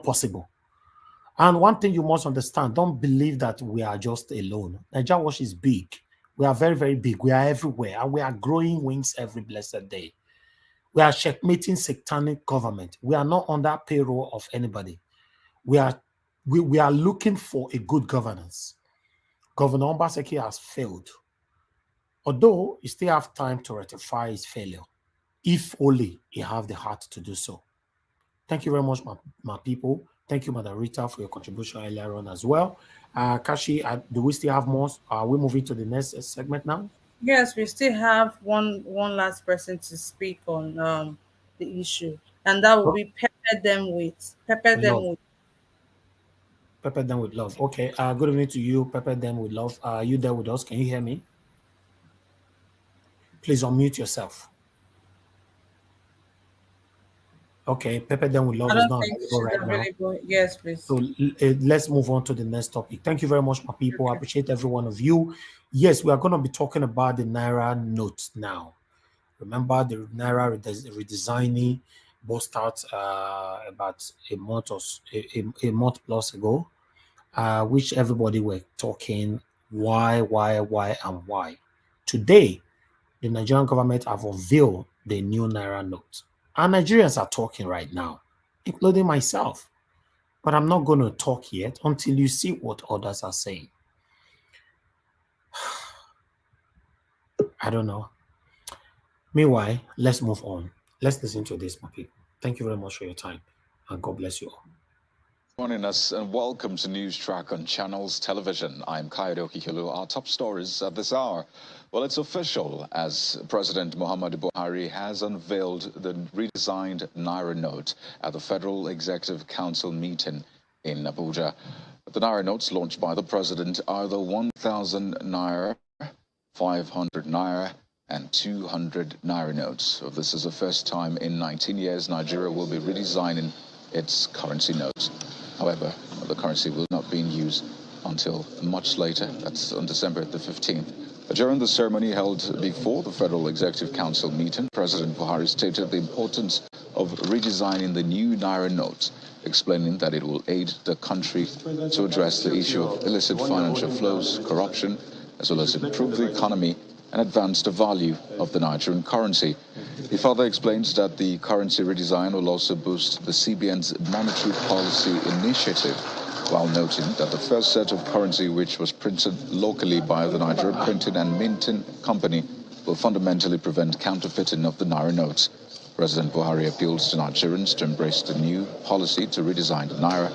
possible. And one thing you must understand, don't believe that we are just alone. Nigeria Watch is big. We are very, very big. We are everywhere, and we are growing wings every blessed day. We are checkmating satanic government. We are not under payroll of anybody. We are looking for a good governance. Governor Obaseki has failed. Although he still have time to rectify his failure, if only he have the heart to do so. Thank you very much, my people. Thank you, Madam Rita, for your contribution earlier on as well. Kashi, do we still have more? Are we moving to the next segment now? Yes, we still have one last person to speak on the issue, and that will be pepper them with love. Okay. Good evening to you, pepper them with love. Are you there with us? Can you hear me? Please unmute yourself. Okay, pepper them with love is not available right now. Yes, please. So let's move on to the next topic. Thank you very much, my people. I appreciate every one of you. Yes, we are going to be talking about the Naira note now. Remember, the Naira redesigning burst out about a month plus ago, which everybody were talking why, and why. Today, the Nigerian government have unveiled the new Naira note. And Nigerians are talking right now, including myself. But I'm not going to talk yet until you see what others are saying. I don't know. Meanwhile, let's move on. Let's listen to this, my people. Thank you very much for your time, and God bless you all. Joining us, and welcome to News Track on Channels Television. I'm Kayode Okikelu. Our top stories at this hour. Well, it's official as President Muhammadu Buhari has unveiled the redesigned Naira note at the Federal Executive Council meeting in Abuja. The Naira notes launched by the president are the 1,000 Naira, 500 Naira, and 200 Naira notes. So this is the first time in 19 years Nigeria will be redesigning its currency notes. However, the currency will not be in use until much later. That's on December the 15th. During the ceremony held before the Federal Executive Council meeting, President Buhari stated the importance of redesigning the new Naira note, explaining that it will aid the country to address the issue of illicit financial flows, corruption, as well as improve the economy and advance the value of the Nigerian currency. He further explains that the currency redesign will also boost the CBN's monetary policy initiative, while noting that the first set of currency, which was printed locally by the Nigerian Printing and Minting Company, will fundamentally prevent counterfeiting of the Naira notes. President Buhari appeals to Nigerians to embrace the new policy to redesign the Naira.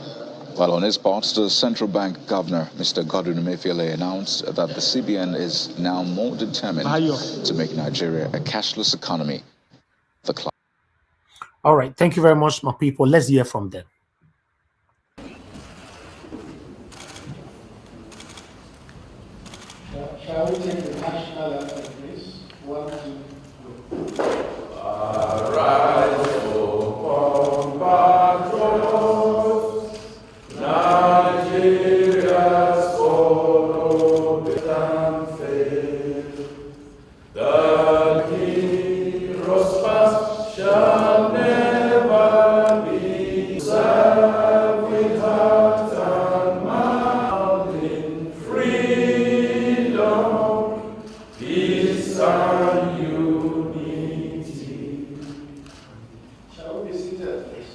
While on his part, the central bank governor, Mr. Godwin Emefiele, announced that the CBN is now more determined to make Nigeria a cashless economy. All right. Thank you very much, my people. Let's hear from them. Shall we take the national anthem, please? 1, 2, go. Arise, O compatriots, Nigeria's follow and faith. The heroes past shall never be served with heart and mind in freedom, peace and unity. Shall we be seated, please?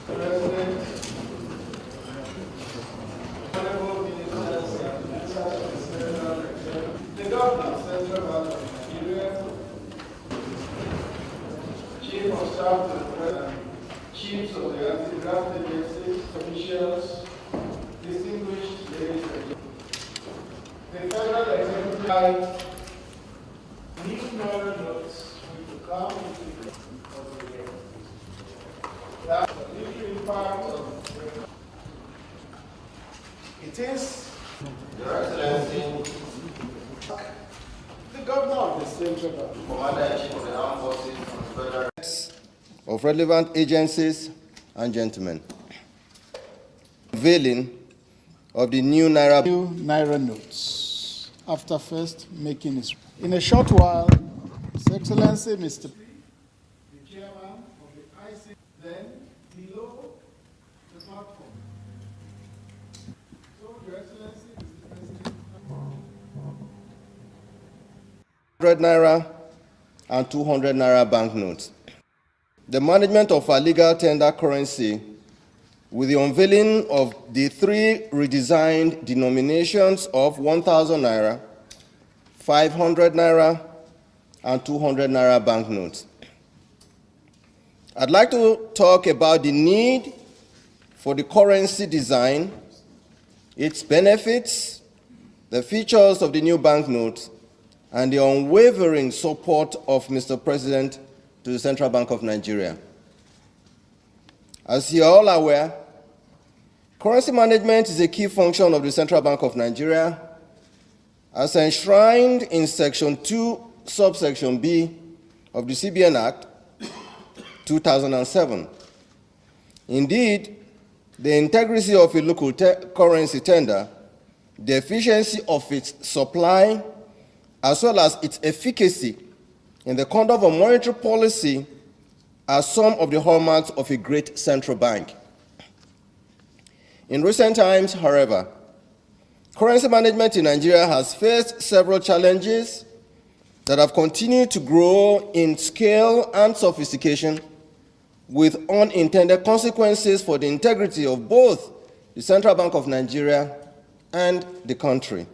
President, Honorable Ministers and Ministers of the Governor, Central Bank of Nigeria, Chief of Staff to the President, Chiefs of the Anti-Graft Agencies, officials, distinguished ladies and gentlemen. The Federal Executive new Naira notes will come into the year. That's the literary part of it is, Your Excellency, the Governor of the Central Bank, Commander-in-Chief of the Armed Forces of the Federal of relevant agencies and gentlemen. Unveiling of the new Naira notes. After first making it in a short while, His Excellency Mr. chairman of the IC, then below the platform. So, Your Excellency, Mr. President, 100 Naira and 200 Naira banknotes. The management of our legal tender currency with the unveiling of the 3 redesigned denominations of 1,000 Naira, 500 Naira, and 200 Naira banknotes. I'd like to talk about the need for the currency design, its benefits, the features of the new banknotes, and the unwavering support of Mr. President to the Central Bank of Nigeria. As you are all aware, currency management is a key function of the Central Bank of Nigeria, as enshrined in Section 2, subsection B of the CBN Act 2007. Indeed, the integrity of a local currency tender, the efficiency of its supply, as well as its efficacy in the conduct of monetary policy are some of the hallmarks of a great central bank. In recent times, however, currency management in Nigeria has faced several challenges that have continued to grow in scale and sophistication, with unintended consequences for the integrity of both the Central Bank of Nigeria and the country.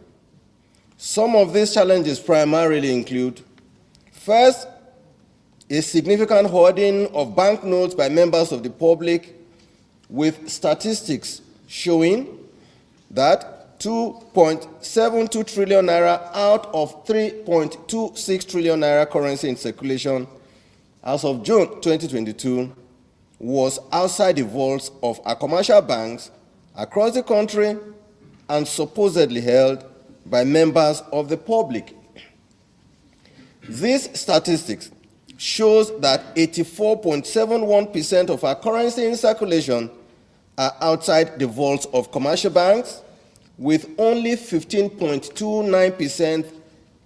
Some of these challenges primarily include: first, a significant hoarding of banknotes by members of the public, with statistics showing that 2.72 trillion naira out of 3.26 trillion naira currency in circulation as of June 2022 was outside the vaults of our commercial banks across the country and supposedly held by members of the public. These statistics shows that 84.71% of our currency in circulation are outside the vaults of commercial banks, with only 15.29%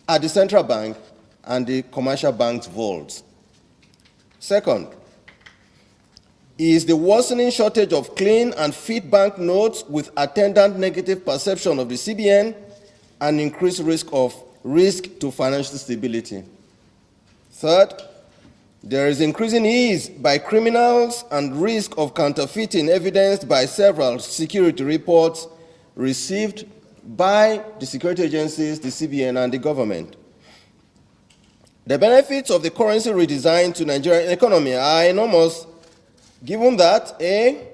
at the central bank and the commercial bank's vaults. Second, is the worsening shortage of clean and fit bank notes with attendant negative perception of the CBN and increased risk to financial stability. Third, there is increasing ease by criminals and risk of counterfeiting evidenced by several security reports received by the security agencies, the CBN, and the government. The benefits of the currency redesign to Nigerian economy are enormous, given that, A,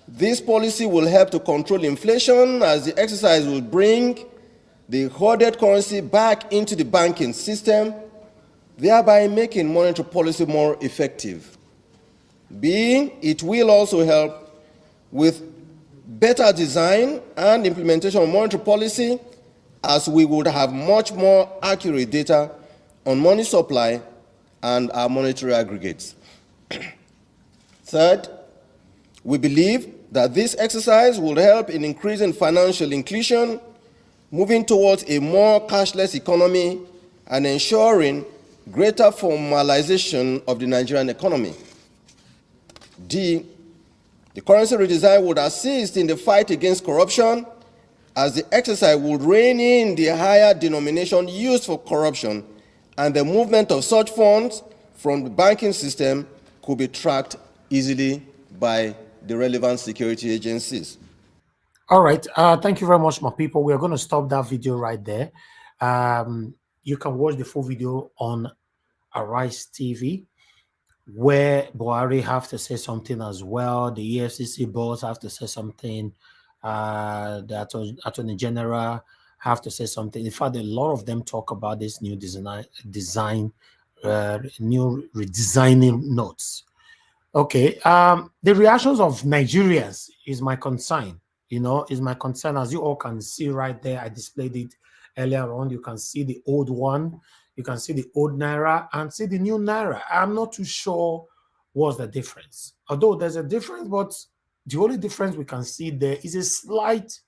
this policy will help to control inflation, as the exercise will bring the hoarded currency back into the banking system, thereby making monetary policy more effective. B, it will also help with better design and implementation of monetary policy, as we would have much more accurate data on money supply and our monetary aggregates. Third, we believe that this exercise will help in increasing financial inclusion, moving towards a more cashless economy, and ensuring greater formalization of the Nigerian economy. D, the currency redesign would assist in the fight against corruption, as the exercise would rein in the higher denomination used for corruption, and the movement of such funds from the banking system could be tracked easily by the relevant security agencies. All right. Thank you very much, my people. We are going to stop that video right there. You can watch the full video on Arise TV, where Buhari have to say something as well. The EFCC boss have to say something. The Attorney General have to say something. In fact, a lot of them talk about this new new redesigning notes. Okay. The reactions of Nigerians is my concern. Is my concern. As you all can see right there, I displayed it earlier on. You can see the old one. You can see the old Naira and see the new Naira. I'm not too sure what's the difference. Although there's a difference, but the only difference we can see there is a slight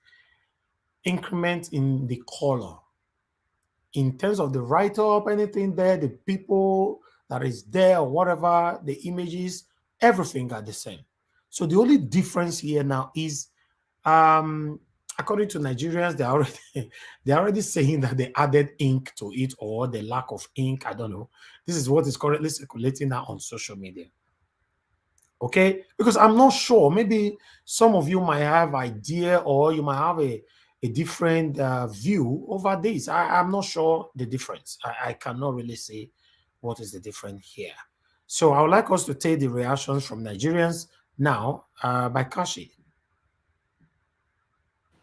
increment in the color. In terms of the write-up, anything there, the people that is there or whatever the images, everything are the same. So the only difference here now is, um, according to Nigerians, they're already saying that they added ink to it or the lack of ink. I don't know. This is what is currently circulating now on social media. Okay, because I'm not sure. Maybe some of you might have idea or you might have a different view over this. I'm not sure the difference. I cannot really say what is the difference here. So I would like us to take the reactions from Nigerians now by Kashi.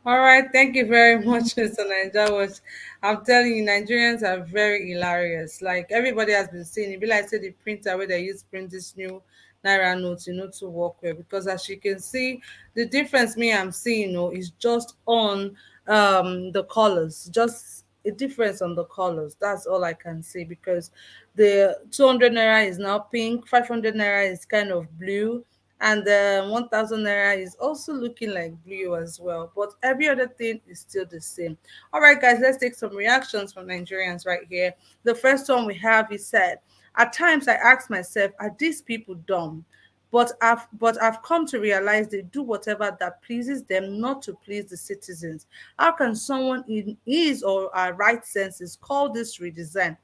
All right, thank you very much, Mr. Niger Watch. I'm telling you, Nigerians are very hilarious. Like everybody has been saying, it be like say the printer where they use print this new Naira notes, to work well. Because as you can see, the difference me I'm seeing, is just on the colors, just a difference on the colors. That's all I can say because the 200 naira is now pink, 500 naira is kind of blue, and the 1000 naira is also looking like blue as well, but every other thing is still the same. All right, guys, let's take some reactions from Nigerians right here. The first one we have, he said, at times I ask myself, are these people dumb? But I've come to realize they do whatever that pleases them, not to please the citizens. How can someone in his or her right senses call this redesign?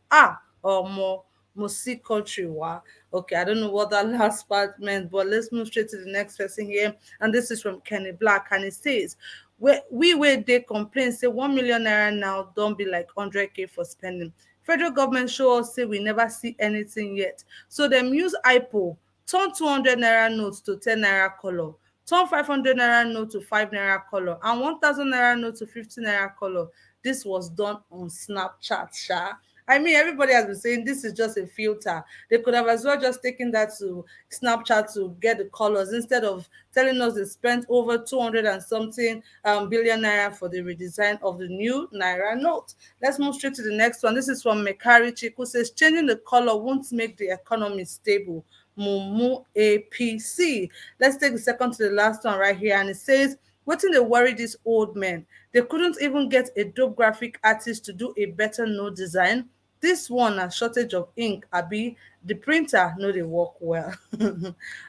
Or more Musi country wa. Okay, I don't know what that last part meant, but let's move straight to the next person here. And this is from Kenny Black, and it says, we where they complain say 1 million naira now don't be like 100K for spending. Federal government show us say we never see anything yet. So them use IPO, turn 200 naira notes to 10 naira color, turn 500 naira note to 5 naira color, and 1000 naira note to 50 naira color. This was done on Snapchat, sha. I mean, everybody has been saying this is just a filter. They could have as well just taken that to Snapchat to get the colors instead of telling us they spent over 200 and something billion naira for the redesign of the new Naira note. Let's move straight to the next one. This is from Mekari Chick, who says changing the color won't make the economy stable. Mumu APC. Let's take the second to the last one right here, and it says, wetin dey worry dis old men? They couldn't even get a dope graphic artist to do a better note design. This one na shortage of ink, abi the printer no dey work well.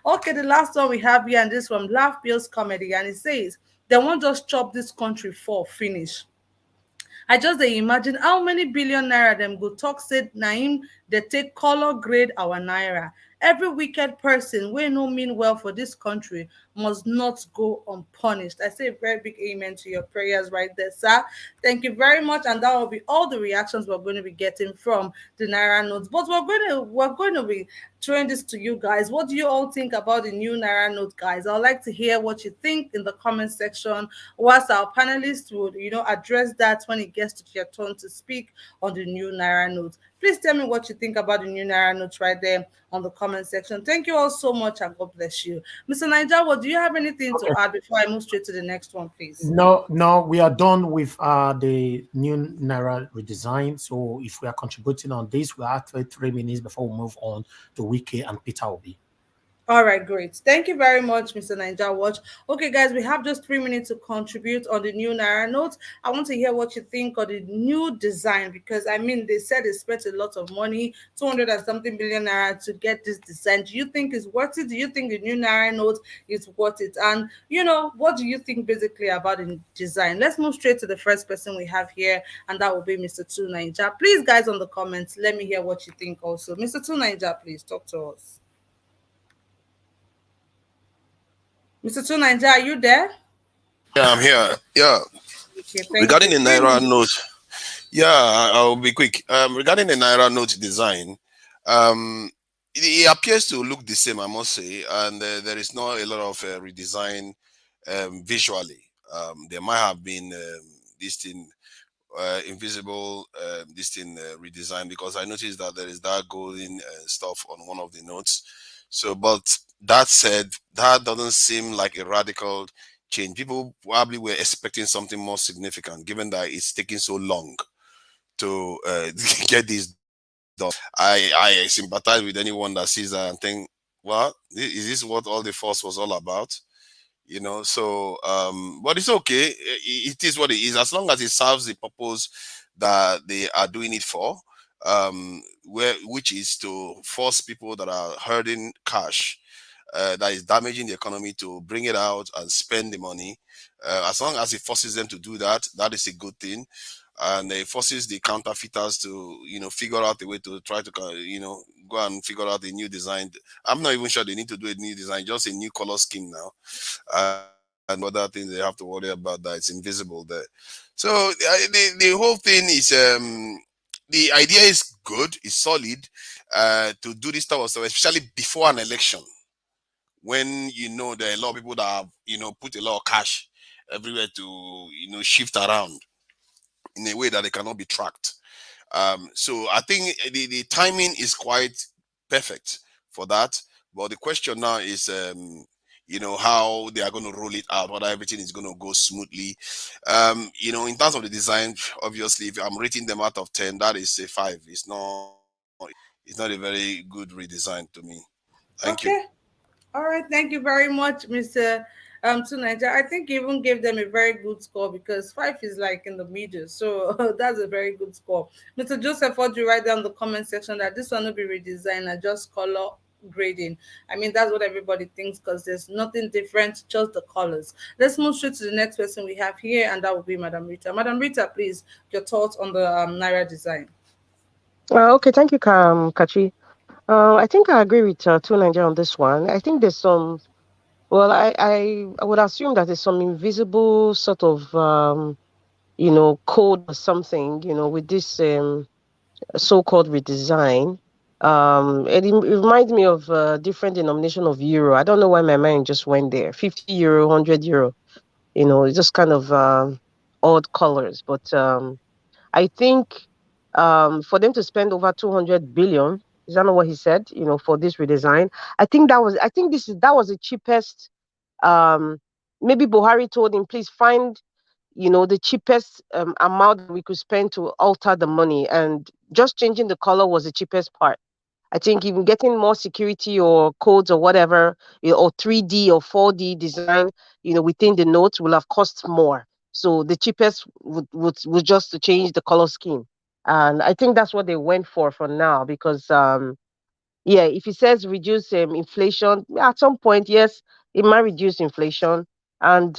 Okay, the last one we have here, and this from Laugh Pills Comedy, and it says, dem wan just chop dis country for finish. I just dey imagine how many billion naira dem go talk say na im dey take color grade our naira. Every wicked person wey no mean well for dis country must not go unpunished. I say a very big amen to your prayers right there, sir. Thank you very much, and that will be all the reactions we're going to be getting from the naira notes. But we're going to be throwing this to you guys. What do you all think about the new naira note, guys? I'd like to hear what you think in the comment section, whilst our panelists would address that when it gets to your turn to speak on the new naira note. Please tell me what you think about the new naira note right there on the comment section. Thank you all so much, and God bless you. Mr. Niger, do you have anything to Okay. add before I move straight to the next one, please? No, we are done with the new Naira redesign. So if we are contributing on this, we have 3 minutes before we move on to Wike and Peter Obi. All right, great. Thank you very much, Mr. Niger Watch. Okay, guys, we have just 3 minutes to contribute on the new Naira note. I want to hear what you think of the new design because, I mean, they said they spent a lot of money, 200 and something billion naira to get this design. Do you think it's worth it? Do you think the new Naira note is worth it? And, what do you think basically about the design? Let's move straight to the first person we have here, and that will be Mr. Two Niger. Please, guys, on the comments, let me hear what you think also. Mr. Two Niger, please talk to us. Mr. Two Ninja, are you there? Yeah, I'm here. Yeah. Okay, thank Regarding you. the Naira note, yeah, I'll be quick. Regarding the Naira note design, it appears to look the same, I must say, and there is not a lot of redesign visually. There might have been this thing, invisible this thing redesign because I noticed that there is that golden stuff on one of the notes. So, but that said, that doesn't seem like a radical change. People probably were expecting something more significant, given that it's taking so long to get this done. I sympathize with anyone that sees that and think, well, is this what all the fuss was all about? So but it's okay. It is what it is, as long as it serves the purpose that they are doing it for. which is to force people that are herding cash, that is damaging the economy, to bring it out and spend the money. As long as it forces them to do that, that is a good thing. And it forces the counterfeiters to, figure out a way to try to, go and figure out a new design. I'm not even sure they need to do a new design, just a new color scheme now. And other things they have to worry about, that it's invisible there. So the whole thing is, the idea is good, is solid, to do this type of stuff, especially before an election, when there are a lot of people that have put a lot of cash everywhere to shift around in a way that they cannot be tracked. So I think the timing is quite perfect for that. But the question now is, how they are going to roll it out, whether everything is going to go smoothly. In terms of the design, obviously, if I'm rating them out of 10, that is a 5. It's not a very good redesign to me. Thank you. Okay. All right, thank you very much, Mr. Tunaja. I think you even gave them a very good score because 5 is like in the middle, so that's a very good score. Mr. Joseph, what do you write down in the comment section that this one will be redesigned and just color grading? I mean, that's what everybody thinks because there's nothing different, just the colors. Let's move straight to the next person we have here, and that will be Madam Rita. Madam Rita, please, your thoughts on the Naira design. Okay, thank you, Kachi. I think I agree with Two Nigeria on this one. I think there's some. Well, I would assume that there's some invisible sort of code or something with this so-called redesign. It reminds me of different denomination of euro. I don't know why my mind just went there. 50 euro, 100 euro. It's just kind of odd colors. But I think for them to spend over 200 billion, is that not what he said? For this redesign, I think that was the cheapest. Um, Maybe Buhari told him, please find the cheapest amount that we could spend to alter the money, and just changing the color was the cheapest part. I think even getting more security or codes or whatever, or 3D or 4D design, within the notes will have cost more. So the cheapest would just to change the color scheme. And I think that's what they went for now, because yeah, if he says reduce inflation, at some point, yes, it might reduce inflation. And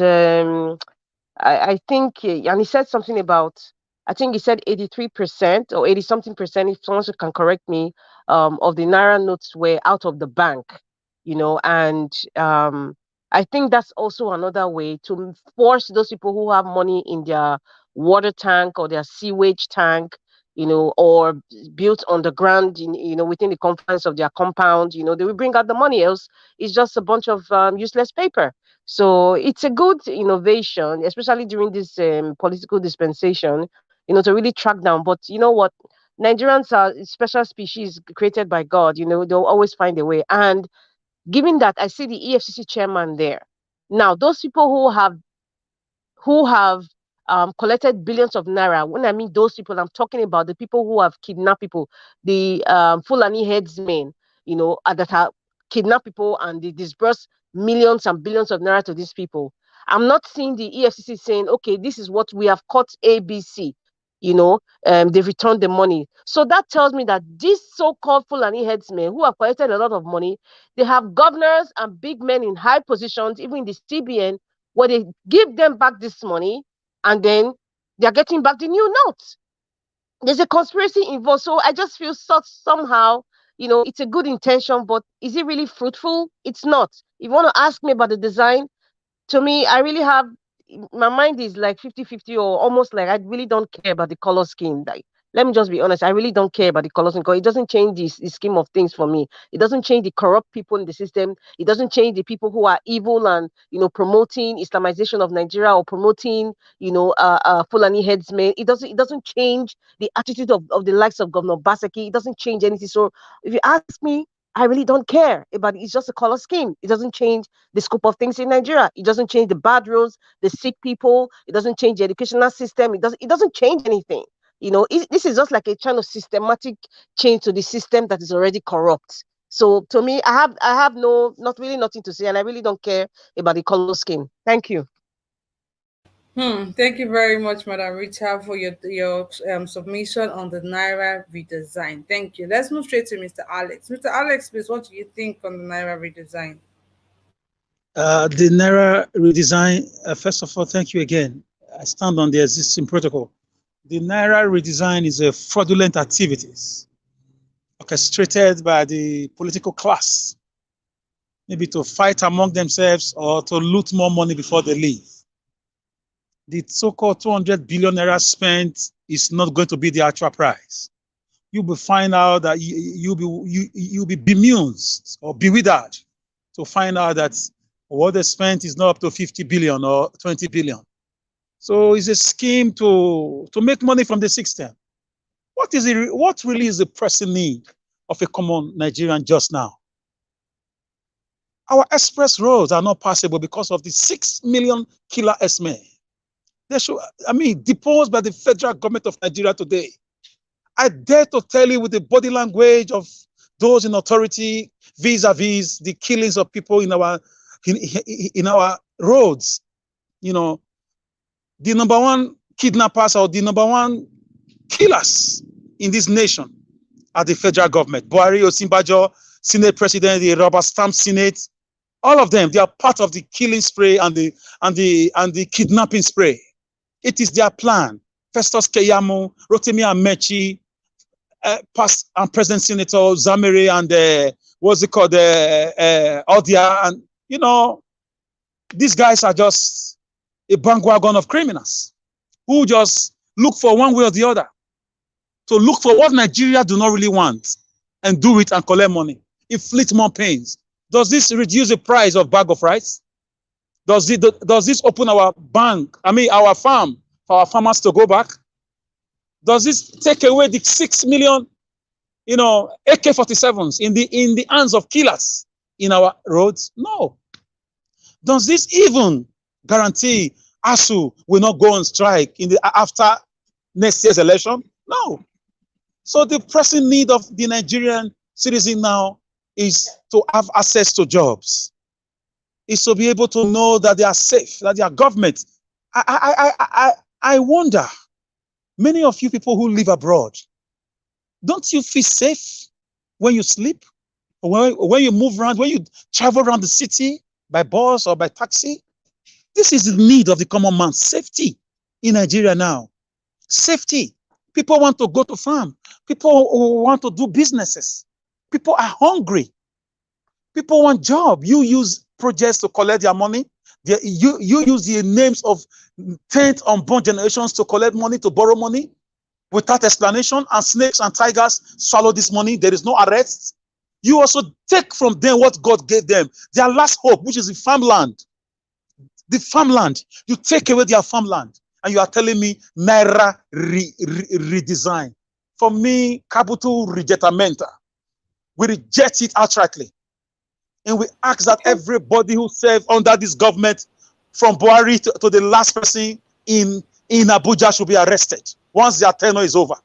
I think, and he said something about, I think he said 83% or 80 something percent, if someone can correct me, of the Naira notes were out of the bank, and I think that's also another way to force those people who have money in their water tank or their sewage tank, or built on the ground, within the confines of their compound, they will bring out the money, else it's just a bunch of useless paper. So it's a good innovation, especially during this political dispensation, to really track down. But you know what? Nigerians are a special species created by God. They'll always find a way. And given that I see the EFCC chairman there, now those people who have collected billions of naira. When I mean those people, I'm talking about the people who have kidnapped people, the Fulani headsmen, that have kidnapped people and they disperse millions and billions of naira to these people. I'm not seeing the EFCC saying, okay, this is what we have caught ABC. They've returned the money. So that tells me that these so-called Fulani headsmen who have collected a lot of money, they have governors and big men in high positions, even in the CBN, where they give them back this money and then they're getting back the new notes. There's a conspiracy involved. So I just feel somehow, it's a good intention, but is it really fruitful? It's not. If you want to ask me about the design, to me, I really have, my mind is like 50-50, or almost like I really don't care about the color scheme. Like, let me just be honest, I really don't care about the color scheme because it doesn't change the scheme of things for me. It doesn't change the corrupt people in the system. It doesn't change the people who are evil and, promoting Islamization of Nigeria or promoting, Fulani headsmen. It doesn't change the attitude of the likes of Governor Obaseki. It doesn't change anything. So if you ask me, I really don't care about it. It's just a color scheme. It doesn't change the scope of things in Nigeria. It doesn't change the bad roads, the sick people. It doesn't change the educational system. It doesn't change anything. This is just like a kind of systematic change to the system that is already corrupt. So to me, I have not really nothing to say, and I really don't care about the color scheme. Thank you. Thank you very much, Madam Richard, for your submission on the Naira redesign. Thank you. Let's move straight to Mr. Alex. Mr. Alex, please, what do you think on the Naira redesign? The Naira redesign, first of all, thank you again. I stand on the existing protocol. The Naira redesign is a fraudulent activities orchestrated by the political class, maybe to fight among themselves or to loot more money before they leave. The so-called 200 billion naira spent is not going to be the actual price. You will find out that you'll be bemused or bewildered to find out that what they spent is not up to 50 billion or 20 billion. So it's a scheme to make money from the system. What really is the pressing need of a common Nigerian just now? Our express roads are not passable because of the 6 million killer esme. They should, deposed by the federal government of Nigeria today. I dare to tell you with the body language of those in authority vis-a-vis the killings of people in our roads. You know, the number one kidnappers or the number one killers in this nation are the federal government. Buhari, Osinbajo, Senate President, the rubber stamp Senate, all of them, they are part of the killing spree and the kidnapping spree. It is their plan. Festus Keyamo, Rotimi Amechi, past and present Senator Zamere and what's it called, Odia, and these guys are just a bandwagon of criminals who just look for one way or the other to look for what Nigeria do not really want and do it and collect money, inflict more pains. Does this reduce the price of bag of rice? Does this open our our farm for our farmers to go back? Does this take away the 6 million, AK-47s in the hands of killers in our roads? No. Does this even guarantee ASU will not go on strike after next year's election? No. So the pressing need of the Nigerian citizen now is to have access to jobs, is to be able to know that they are safe, that their government. I wonder, many of you people who live abroad, don't you feel safe when you sleep? Or when you move around, when you travel around the city by bus or by taxi? This is the need of the common man, safety in Nigeria now. Safety. People want to go to farm. People want to do businesses. People are hungry. People want job. You use projects to collect their money. You use the names of 10th unborn generations to collect money, to borrow money without explanation, and snakes and tigers swallow this money. There is no arrest. You also take from them what God gave them, their last hope, which is the farmland. The farmland. You take away their farmland, and you are telling me Naira redesign. For me, capital rejectamento. We reject it outrightly. And we ask that everybody who serves under this government, from Buhari to the last person in Abuja, should be arrested once their tenure is over.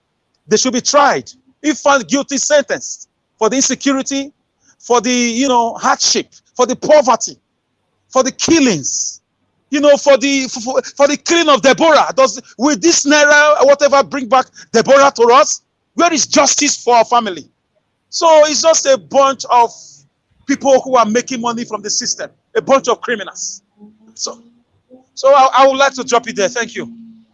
They should be tried. If found guilty, sentenced for the insecurity, for the hardship, for the poverty, for the killings, for the killing of Deborah. Will this Naira whatever bring back Deborah to us? Where is justice for our family? So it's just a bunch of people who are making money from the system, a bunch of criminals. So I would like to drop it there. Thank you.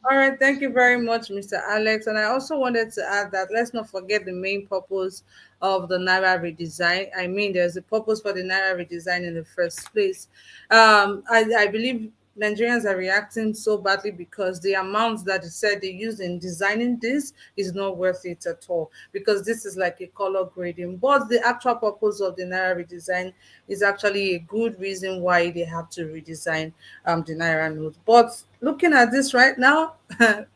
All right, thank you very much, Mr. Alex. And I also wanted to add that let's not forget the main purpose of the Naira redesign. I mean, there's a purpose for the Naira redesign in the first place. I believe Nigerians are reacting so badly because the amounts that they said they used in designing this is not worth it at all, because this is like a color grading. But the actual purpose of the Naira redesign is actually a good reason why they have to redesign the Naira note. But looking at this right now,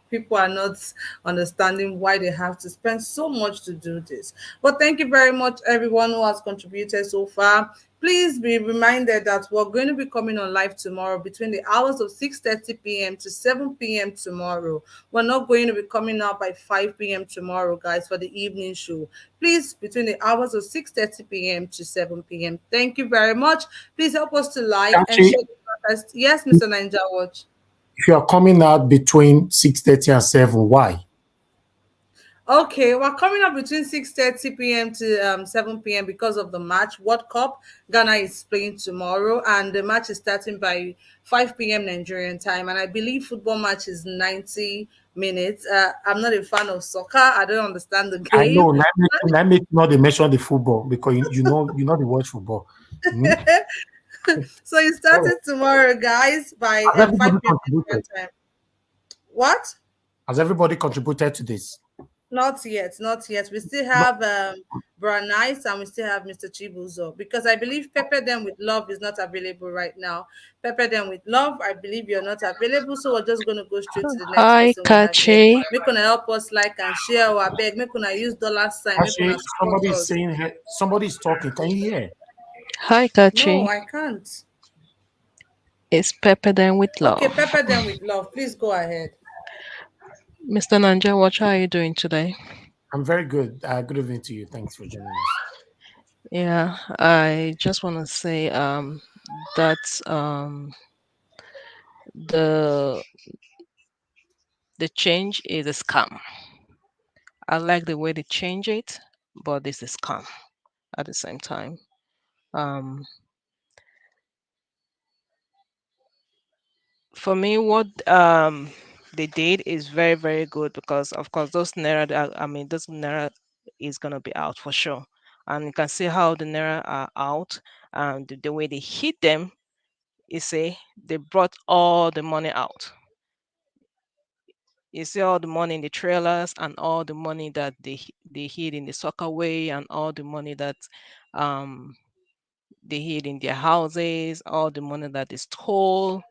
people are not understanding why they have to spend so much to do this. But thank you very much, everyone who has contributed so far. Please be reminded that we're going to be coming on live tomorrow between the hours of 6:30 p.m. to 7 p.m. tomorrow. We're not going to be coming out by 5 p.m. tomorrow, guys, for the evening show. Please, between the hours of 6:30 p.m. to 7 p.m. Thank you very much. Please help us to like and share the podcast. Yes, Mr. Ninja Watch. If you are coming out between 6:30 and 7, why? Okay, we're coming up between 6:30 p.m. to 7 p.m. because of the match. World Cup, Ghana is playing tomorrow, and the match is starting by 5 p.m. Nigerian time. And I believe football match is 90 minutes. I'm not a fan of soccer. I don't understand the I know. game. Let me not they mention the football because you know the word football. Hmm? So it Oh, started tomorrow, guys, by has everybody 5 p.m. Nigerian contributed? time. What? Has everybody contributed to this? Not yet, not yet. We still No. have Brown Nice and we still have Mr. Chibuzo because I believe Pepper Them with Love is not available right now. Pepper Them with Love, I believe you're not available, so we're just gonna go straight to the next Hi, person we have here. Kachi. Make una help us like and share our beg. Make una use dollar sign. Make una Actually, support us. somebody is talking. Can you hear? Hi, No, Kachi. I can't. It's Pepper Then with Okay, Love. Pepper Them with Love. Please go ahead. Mr. Nanja, what are you doing today? I'm very good. Good evening to you. Thanks for joining us. Yeah, I just want to say that the the change is a scam. I like the way they change it, but this is scam at the same time. Um, for me, what they did is very, very good because, of course, those naira, those naira is gonna be out for sure, and you can see how the naira are out, and the way they hit them is say they brought all the money out. You see all the money in the trailers and all the money that they hid in the soccer way and all the money that um they hid in their houses, all the money that they stole,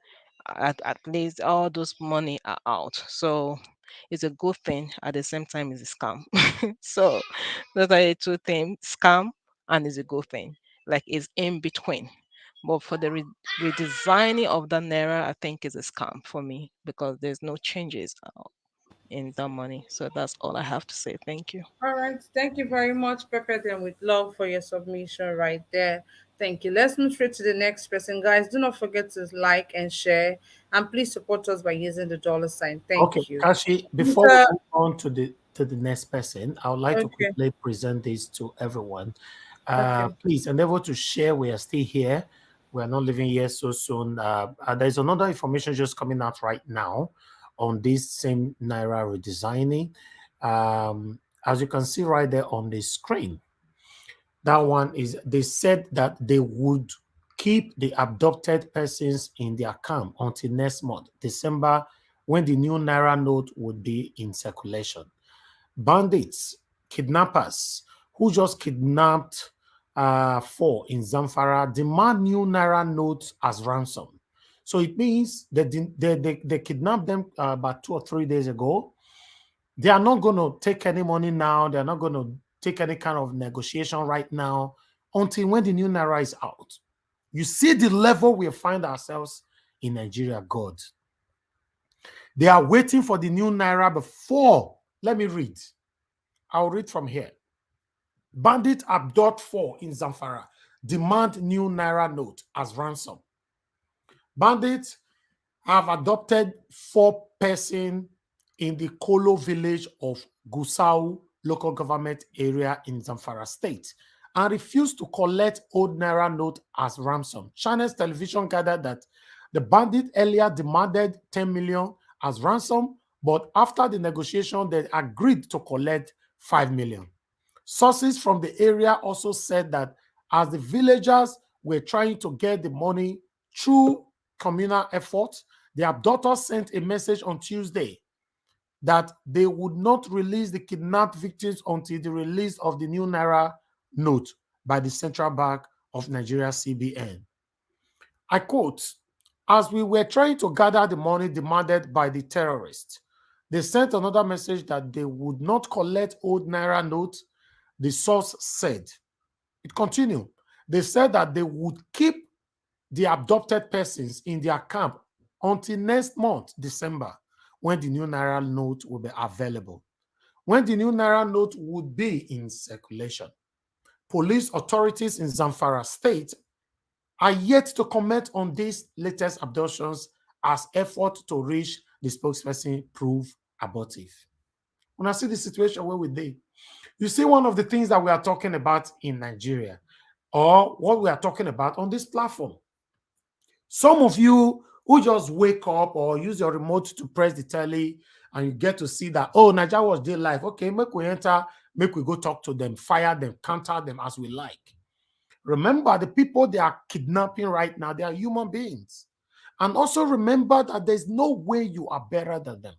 at least all those money are out. So it's a good thing at the same time it's a scam. So those are the two things, scam and is a good thing. Like it's in between. But for the redesigning of the naira, I think is a scam for me because there's no changes in the money. So that's all I have to say. Thank you. All right. Thank you very much, Pepper Them with Love, for your submission right there. Thank you. Let's move straight to the next person. Guys, do not forget to like and share. And please support us by using the dollar sign. Okay, Thank you. Kashi, before we Mr. move on to the next person, I would like to Okay. quickly present this to everyone. Okay. Please endeavor to share. We are still here. We are not leaving here so soon. There's another information just coming out right now on this same Naira redesigning. As you can see right there on the screen, that one is they said that they would keep the abducted persons in their camp until next month, December, when the new Naira note would be in circulation. Bandits, kidnappers who just kidnapped four in Zamfara demand new Naira notes as ransom. So it means that they kidnapped them about 2 or 3 days ago. They are not going to take any money now. They're not going to take any kind of negotiation right now until when the new Naira is out. You see the level we find ourselves in Nigeria, God. They are waiting for the new Naira before. Let me read. I'll read from here. Bandit abduct four in Zamfara. Demand new Naira note as ransom. Bandits have adopted four person in the Kolo village of Gusau local government area in Zamfara state and refused to collect old Naira note as ransom. Channels television gathered that the bandit earlier demanded 10 million as ransom, but after the negotiation, they agreed to collect 5 million. Sources from the area also said that as the villagers were trying to get the money through communal efforts, the abductors sent a message on Tuesday that they would not release the kidnapped victims until the release of the new Naira note by the Central Bank of Nigeria, CBN. I quote, as we were trying to gather the money demanded by the terrorists, they sent another message that they would not collect old Naira notes, the source said. It continued. They said that they would keep the abducted persons in their camp until next month, December, when the new Naira note will be available. When the new Naira note would be in circulation. Police authorities in Zamfara state are yet to comment on these latest abductions as effort to reach the spokesperson prove abortive. When I see the situation where we dey, you see one of the things that we are talking about in Nigeria, or what we are talking about on this platform. Some of you who just wake up or use your remote to press the telly and you get to see that, oh, Nigeria was day live. Okay, make we enter, make we go talk to them, fire them, counter them as we like. Remember, the people they are kidnapping right now, they are human beings. And also remember that there's no way you are better than them.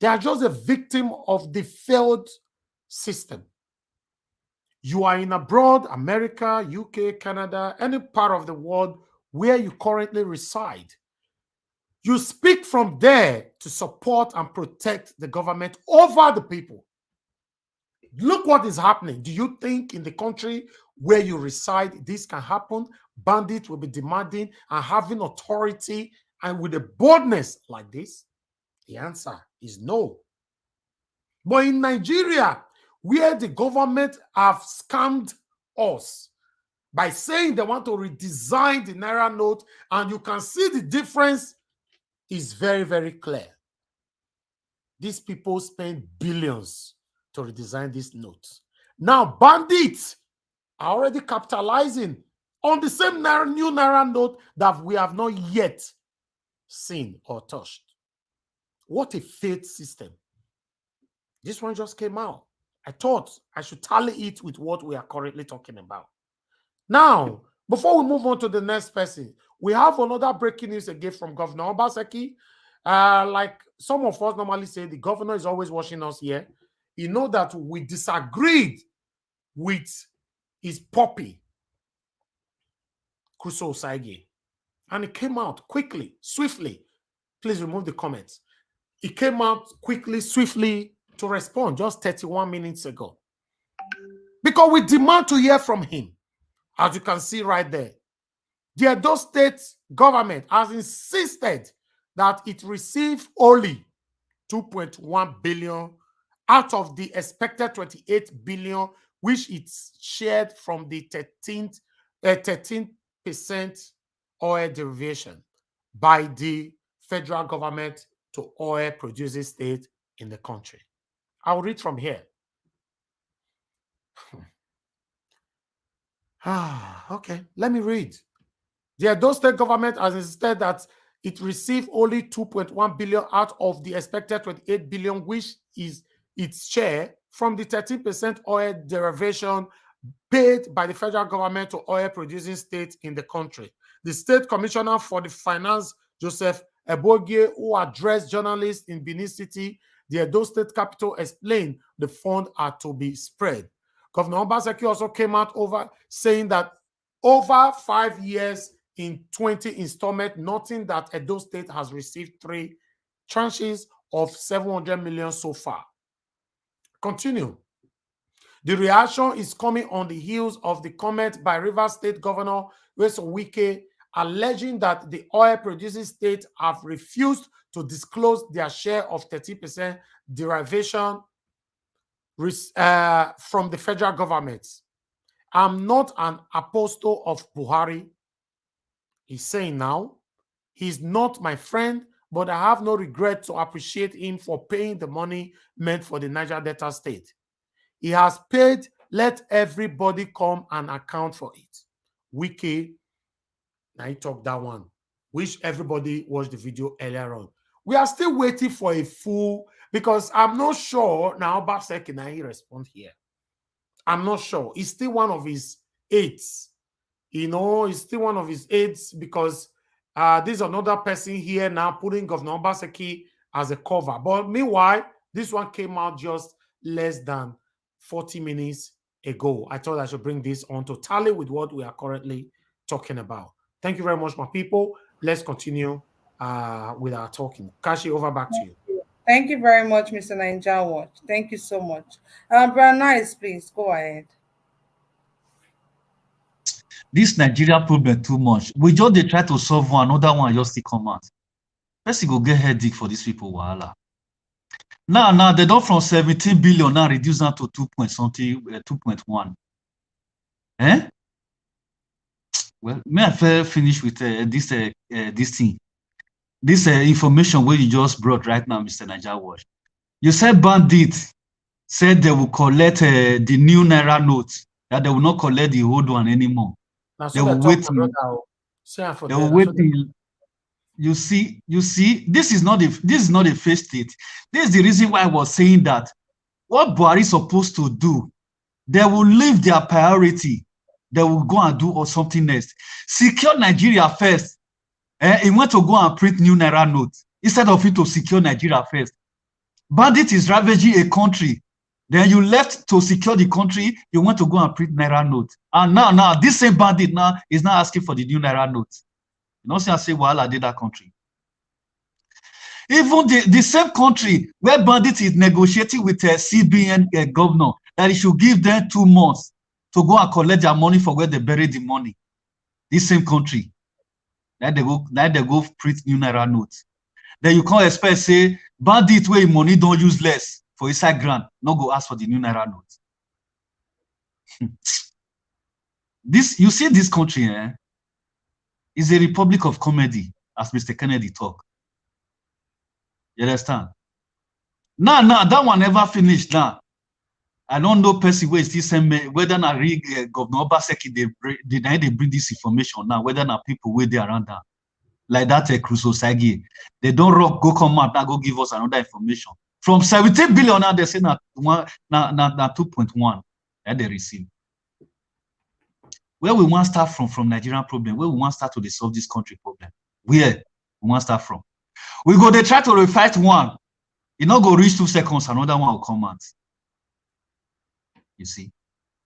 They are just a victim of the failed system. You are in abroad, America, UK, Canada, any part of the world where you currently reside. You speak from there to support and protect the government over the people. Look what is happening. Do you think in the country where you reside, this can happen? Bandits will be demanding and having authority and with a boldness like this? The answer is no. But in Nigeria, where the government have scammed us by saying they want to redesign the Naira note, and you can see the difference is very, very clear. These people spend billions to redesign these notes. Now, bandits are already capitalizing on the same new Naira note that we have not yet seen or touched. What a failed system. This one just came out. I thought I should tally it with what we are currently talking about. Now, before we move on to the next person, we have another breaking news again from Governor Obaseki. Like some of us normally say, the governor is always watching us here. You know that we disagreed with his puppy, Kuso Saige. And it came out quickly, swiftly. Please remove the comments. It came out quickly, swiftly to respond just 31 minutes ago. Because we demand to hear from him. As you can see right there, the Edo State government has insisted that it receive only 2.1 billion out of the expected 28 billion, which it's shared from the 13% oil derivation by the federal government to oil producing state in the country. I'll read from here. Okay, let me read. The Edo State government has insisted that it received only 2.1 billion out of the expected 28 billion, which is its share from the 13% oil derivation paid by the federal government to oil producing states in the country. The state commissioner for the finance, Joseph Ebogie, who addressed journalists in Benin City, the Edo State capital, explained the funds are to be spread. Governor Obaseki also came out saying that over 5 years in 20 installments, noting that Edo State has received 3 tranches of 700 million so far. Continue. The reaction is coming on the heels of the comment by Rivers State Governor Wike, alleging that the oil-producing states have refused to disclose their share of 30% derivation from the federal government. I'm not an apostle of Buhari, he's saying now. He's not my friend, but I have no regret to appreciate him for paying the money meant for the Niger Delta state. He has paid, let everybody come and account for it. Wike, now he talked that one. Wish everybody watched the video earlier on. We are still waiting for a full, because I'm not sure now Obaseki now he respond here. I'm not sure. It's still one of his aides. You know, it's still one of his aides because there's another person here now putting Governor Obaseki as a cover. But meanwhile, this one came out just less than 40 minutes ago. I thought I should bring this on to tally with what we are currently talking about. Thank you very much, my people. Let's continue with our talking. Kashi, over back to you. Thank you very much, Mr. Ninja Watch. Thank you so much. Brian Nice, please go ahead. This Nigeria problem too much. We just dey try to solve one, another one just still come out. Let's go get headache for these people, wahala. Now they don't from 17 billion now reduce down to 2.1. Eh? Well, may I finish with this thing. this information where you just brought right now, Mr. Naija Watch. You said Bandit said they will collect the new Naira notes, that they will not collect the old one anymore. They will wait till they will wait till you see, this is not a face state. This is the reason why I was saying that what Buhari is supposed to do, they will leave their priority. They will go and do or something next. Secure Nigeria first. He went to go and print new Naira notes instead of it to secure Nigeria first. Bandit is ravaging a country. Then you left to secure the country. You want to go and print Naira notes. And now this same Bandit now is now asking for the new Naira notes. You know, say, well, I did that country. Even the same country where Bandit is negotiating with a CBN governor that he should give them 2 months to go and collect their money for where they buried the money. This same country. Now they go print new Naira notes. Then you can't expect, say, Bandit where money don't use less for inside grant, no go ask for the new Naira notes. You see this country, is a republic of comedy, as Mr. Kennedy talked. You understand? Now, that one never finished now. I don't know person where still send me, whether na Governor Obaseki they bring this information now, whether na people where they around that. Like that Crusoe Sagi. They don't go come out now, go give us another information. From 17 billion now, they say na 2.1 that they receive. Where we want to start from Nigerian problem, where we want to start to solve this country problem. Where we want to start from. We go, they try to refight one. You not go reach 2 seconds, another one will come out. You see,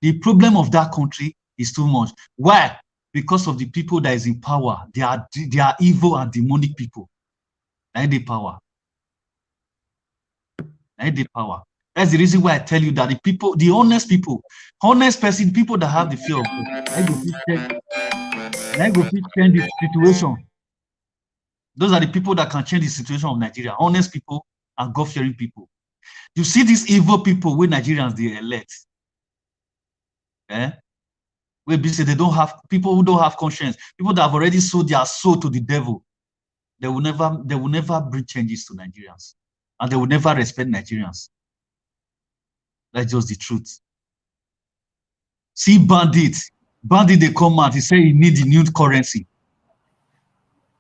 the problem of that country is too much. Why? Because of the people that is in power. They are evil and demonic people. They the power. They the power. That's the reason why I tell you that the people, the honest people, honest person, people that have the fear of God, they go change the situation. Those are the people that can change the situation of Nigeria. Honest people and God-fearing people. You see these evil people with Nigerians they elect. Where they don't have people who don't have conscience, people that have already sold their soul to the devil. They will never bring changes to Nigerians, and they will never respect Nigerians. That's just the truth. See Bandit, they come out. He say he need the new currency.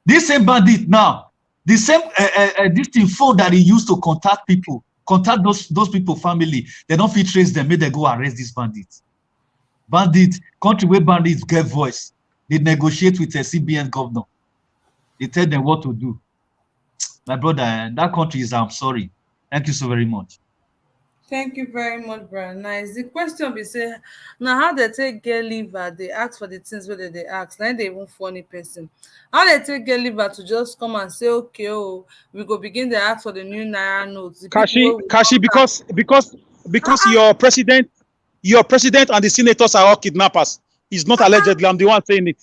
This same Bandit now, the same this thing phone that he used to contact people, contact those people family. They don't fit trace them. May they go arrest this Bandit. Bandit, country where bandits get voice. They negotiate with a CBN governor. They tell them what to do. My brother, that country is, I'm sorry. Thank you so very much. Thank you very much, brother. Nice. The question be say, now how they take get liver, they ask for the things whether they ask. Now they even funny person. How they take get liver to just come and say, okay, oh, we go begin to ask for the new Naira notes. Kashi, because your president and the senators are all kidnappers. It's not allegedly. I'm the one saying it.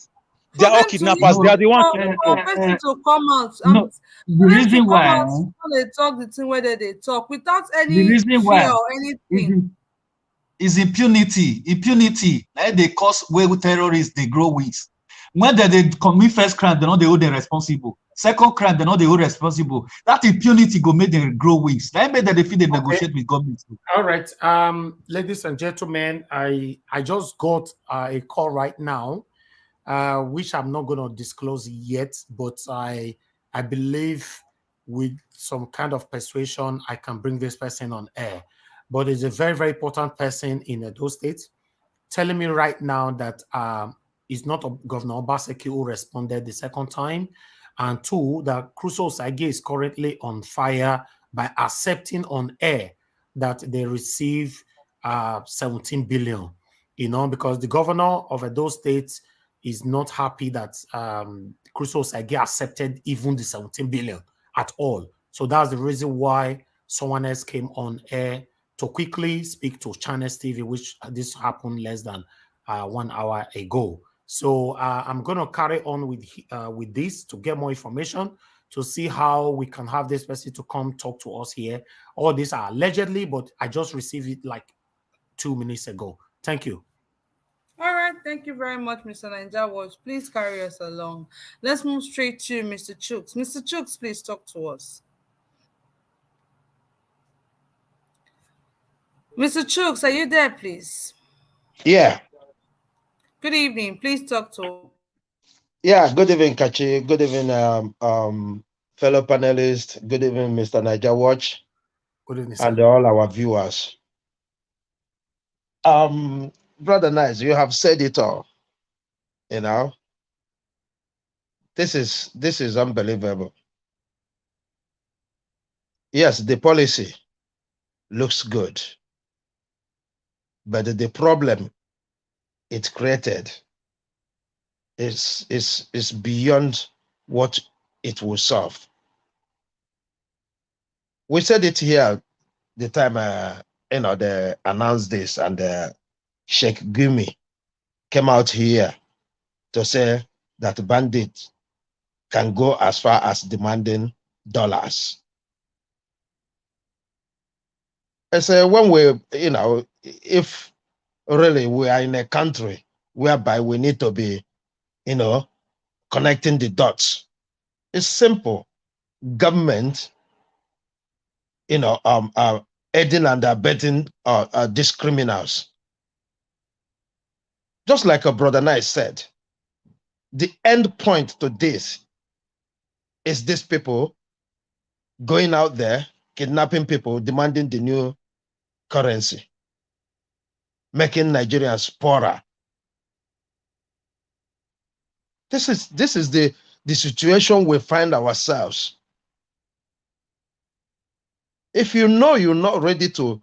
They are all kidnappers. They are the ones. For person to come out. No, the reason why they talk the thing whether they talk without any fear or anything. Is impunity. Impunity. Like they cause where terrorists they grow wings. When they commit first crime, they know they hold them responsible. Second crime, they know they hold responsible. That impunity go make them grow wings. That made that they feel they negotiate with government. All right, ladies and gentlemen, I just got a call right now, which I'm not going to disclose yet, but I believe with some kind of persuasion I can bring this person on air. But it's a very, very important person in those states telling me right now that it's not Governor Obaseki who responded the second time, and two, that Crusoe Sage is currently on fire by accepting on air that they receive 17 billion, because the governor of those states is not happy that Crusoe Sage accepted even the 17 billion at all. So that's the reason why someone else came on air to quickly speak to Channels TV, which this happened less than 1 hour ago. So I'm going to carry on with this to get more information to see how we can have this person to come talk to us here. All these are allegedly, but I just received it like 2 minutes ago. Thank you. All right, thank you very much, Mr. Ninja Watch. Please carry us along. Let's move straight to Mr. Chooks. Mr. Chooks, please talk to us. Mr. Chooks, are you there, please? Yeah, Good evening. Please talk to us. yeah. Good evening, Kachi. Good evening, fellow panelists. Good evening, Mr. Niger Watch, Good evening, and sir. all our viewers. Brother Nice, you have said it all. You know, this is unbelievable. Yes, the policy looks good, but the problem it created is beyond what it will solve. We said it here the time they announced this, and Sheikh Gumi came out here to say that Bandit can go as far as demanding dollars. I say when if really we are in a country whereby we need to be, connecting the dots, it's simple. Government, aiding and abetting these criminals. Just like a brother Nice said, the end point to this is these people going out there, kidnapping people, demanding the new currency, making Nigerians poorer. This is the situation we find ourselves. If you know you're not ready to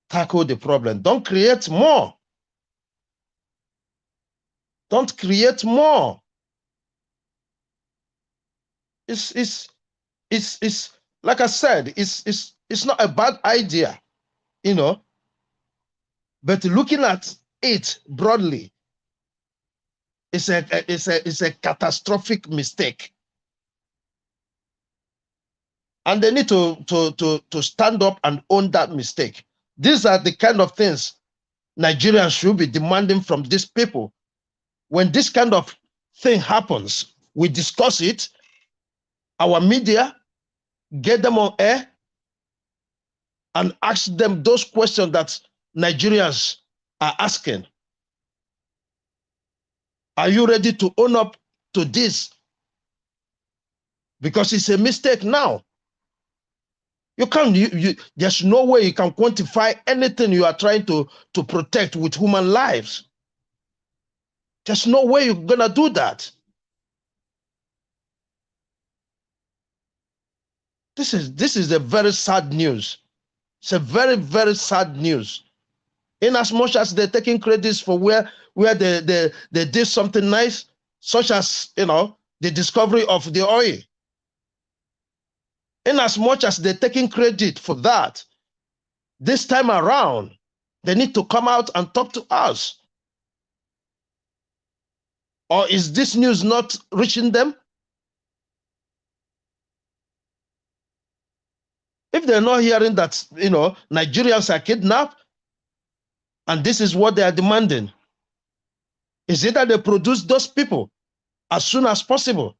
tackle the problem, don't create more. Don't create more. It's like I said, it's not a bad idea, but looking at it broadly, it's a catastrophic mistake. And they need to stand up and own that mistake. These are the kind of things Nigerians should be demanding from these people. When this kind of thing happens, we discuss it, our media, get them on air, and ask them those questions that Nigerians are asking. Are you ready to own up to this? Because it's a mistake now. You can't, there's no way you can quantify anything you are trying to protect with human lives. There's no way you're gonna do that. This is a very sad news. It's a very, very sad news. In as much as they're taking credits for where they did something nice, such as the discovery of the oil. In as much as they're taking credit for that, this time around, they need to come out and talk to us. Or is this news not reaching them? If they're not hearing that, Nigerians are kidnapped, and this is what they are demanding, is it that they produce those people as soon as possible,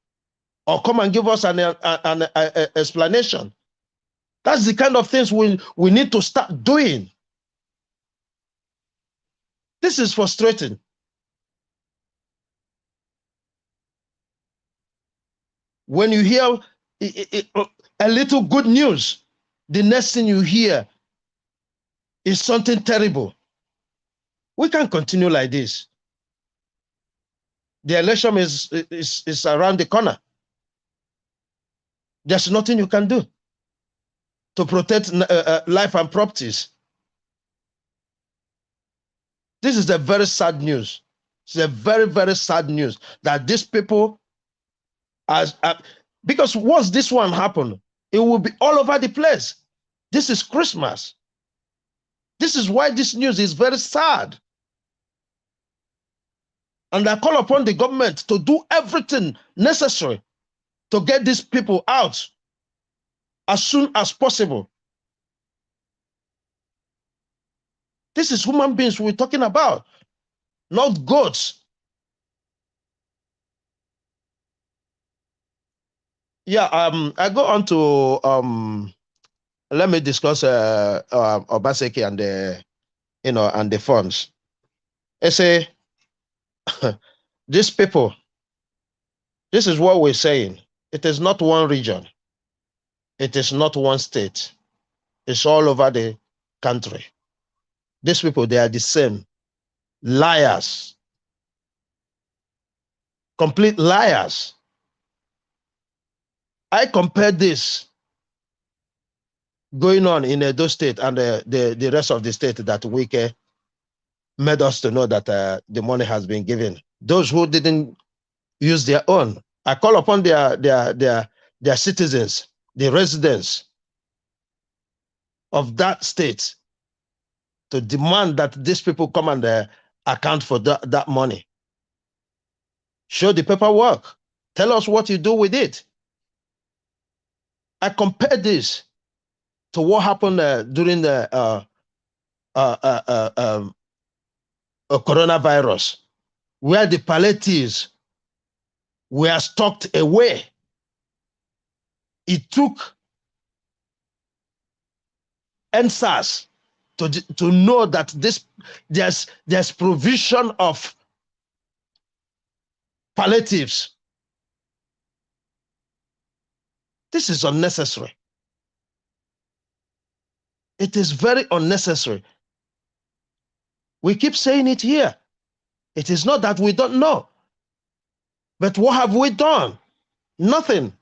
or come and give us an explanation? That's the kind of things we need to start doing. This is frustrating. When you hear a little good news, the next thing you hear is something terrible. We can't continue like this. The election is around the corner. There's nothing you can do to protect life and properties. This is a very sad news. It's a very, very sad news that these people, because once this one happens, it will be all over the place. This is Christmas. This is why this news is very sad. And I call upon the government to do everything necessary to get these people out as soon as possible. This is human beings we're talking about. not goats. Yeah, I go on to let me discuss Obaseki and the and the funds. I say these people, this is what we're saying. It is not one region, it is not one state, it's all over the country. These people, they are the same. Liars. Complete liars. I compare this going on in Edo State and the rest of the state that Wike made us to know that the money has been given. Those who didn't use their own, I call upon their citizens, the residents of that state, to demand that these people come and account for that money. Show the paperwork. Tell us what you do with it. I compare this to what happened during the coronavirus, where the palliatives were stocked away. It took NSAS to know that there's provision of palliatives. This is unnecessary. It is very unnecessary. We keep saying it here. It is not that we don't know. But what have we done? Nothing.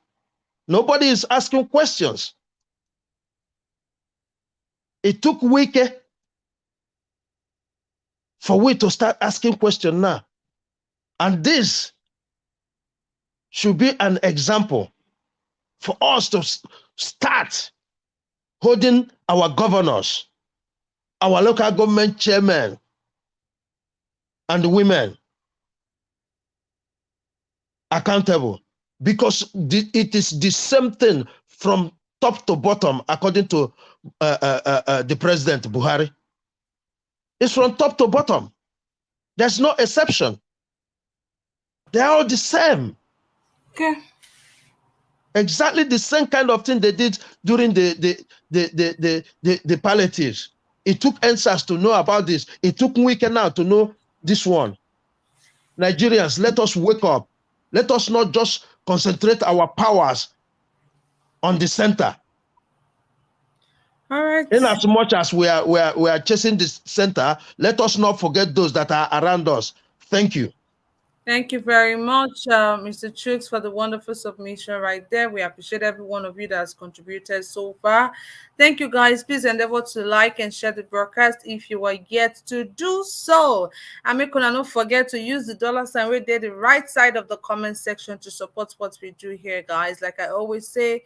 Nobody is asking questions. It took Wike for we to start asking questions now. And this should be an example for us to start holding our governors, our local government chairmen, and women accountable, because it is the same thing from top to bottom, according to the President Buhari. It's from top to bottom. There's no exception. They're all the same. Okay. Exactly the same kind of thing they did during the palliatives. It took NSAS to know about this. It took Wike now to know this one. Nigerians, let us wake up. Let us not just concentrate our powers on the center. All right. In as much as we are chasing the center, let us not forget those that are around us. Thank you. Thank you very much, Mr. Chooks, for the wonderful submission right there. We appreciate every one of you that has contributed so far. Thank you, guys. Please endeavor to like and share the broadcast if you are yet to do so. And make sure not forget to use the $ right there, the right side of the comment section, to support what we do here, guys. Like I always say,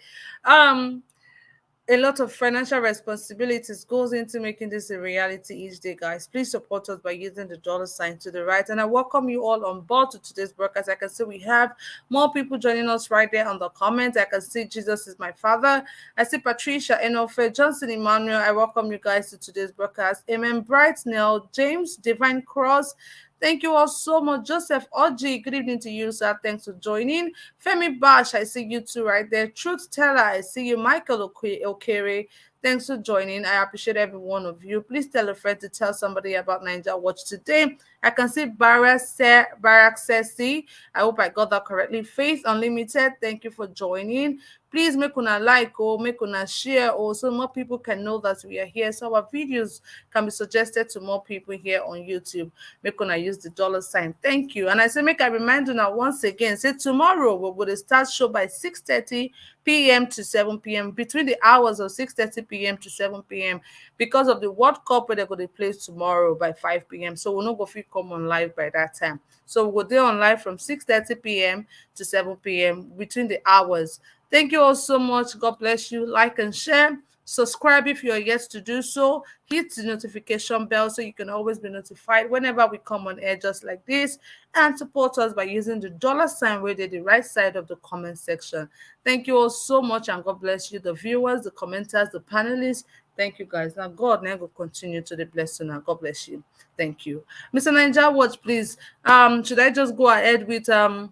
a lot of financial responsibilities goes into making this a reality each day, guys. Please support us by using the $ to the right. And I welcome you all on board to today's broadcast. I can see we have more people joining us right there on the comments. I can see Jesus is my father. I see Patricia Enofe, Johnson Emmanuel. I welcome you guys to today's broadcast. Amen. Bright Nell, James, Divine Cross. Thank you all so much. Joseph Oji, good evening to you, sir. Thanks for joining. Femi Bash, I see you too right there. Truth Teller, I see you. Michael Okere, thanks for joining. I appreciate every one of you. Please tell a friend to tell somebody about Niger Watch today. I can see Barak Sesi. I hope I got that correctly. Faith Unlimited, thank you for joining. Please make una like or make una share, or so more people can know that we are here, so our videos can be suggested to more people here on YouTube. Make una use the $. Thank you. And I say make I remind you now once again, say tomorrow we will start show by 6:30 p.m. to 7 p.m. between the hours of 6:30 p.m. to 7 p.m. because of the World Cup where they're going to play tomorrow by 5 p.m. So we'll not go fit come on live by that time. So we'll go on live from 6:30 p.m. to 7 p.m. between the hours. Thank you all so much. God bless you. Like and share. Subscribe if you are yet to do so. Hit the notification bell so you can always be notified whenever we come on air just like this. And support us by using the $ right at the right side of the comment section. Thank you all so much, and God bless you, the viewers, the commenters, the panelists. Thank you, guys. Now, God now will continue to the blessing. Now, God bless you. Thank you, Mr. Ninja Watch. Please, should I just go ahead with Mr.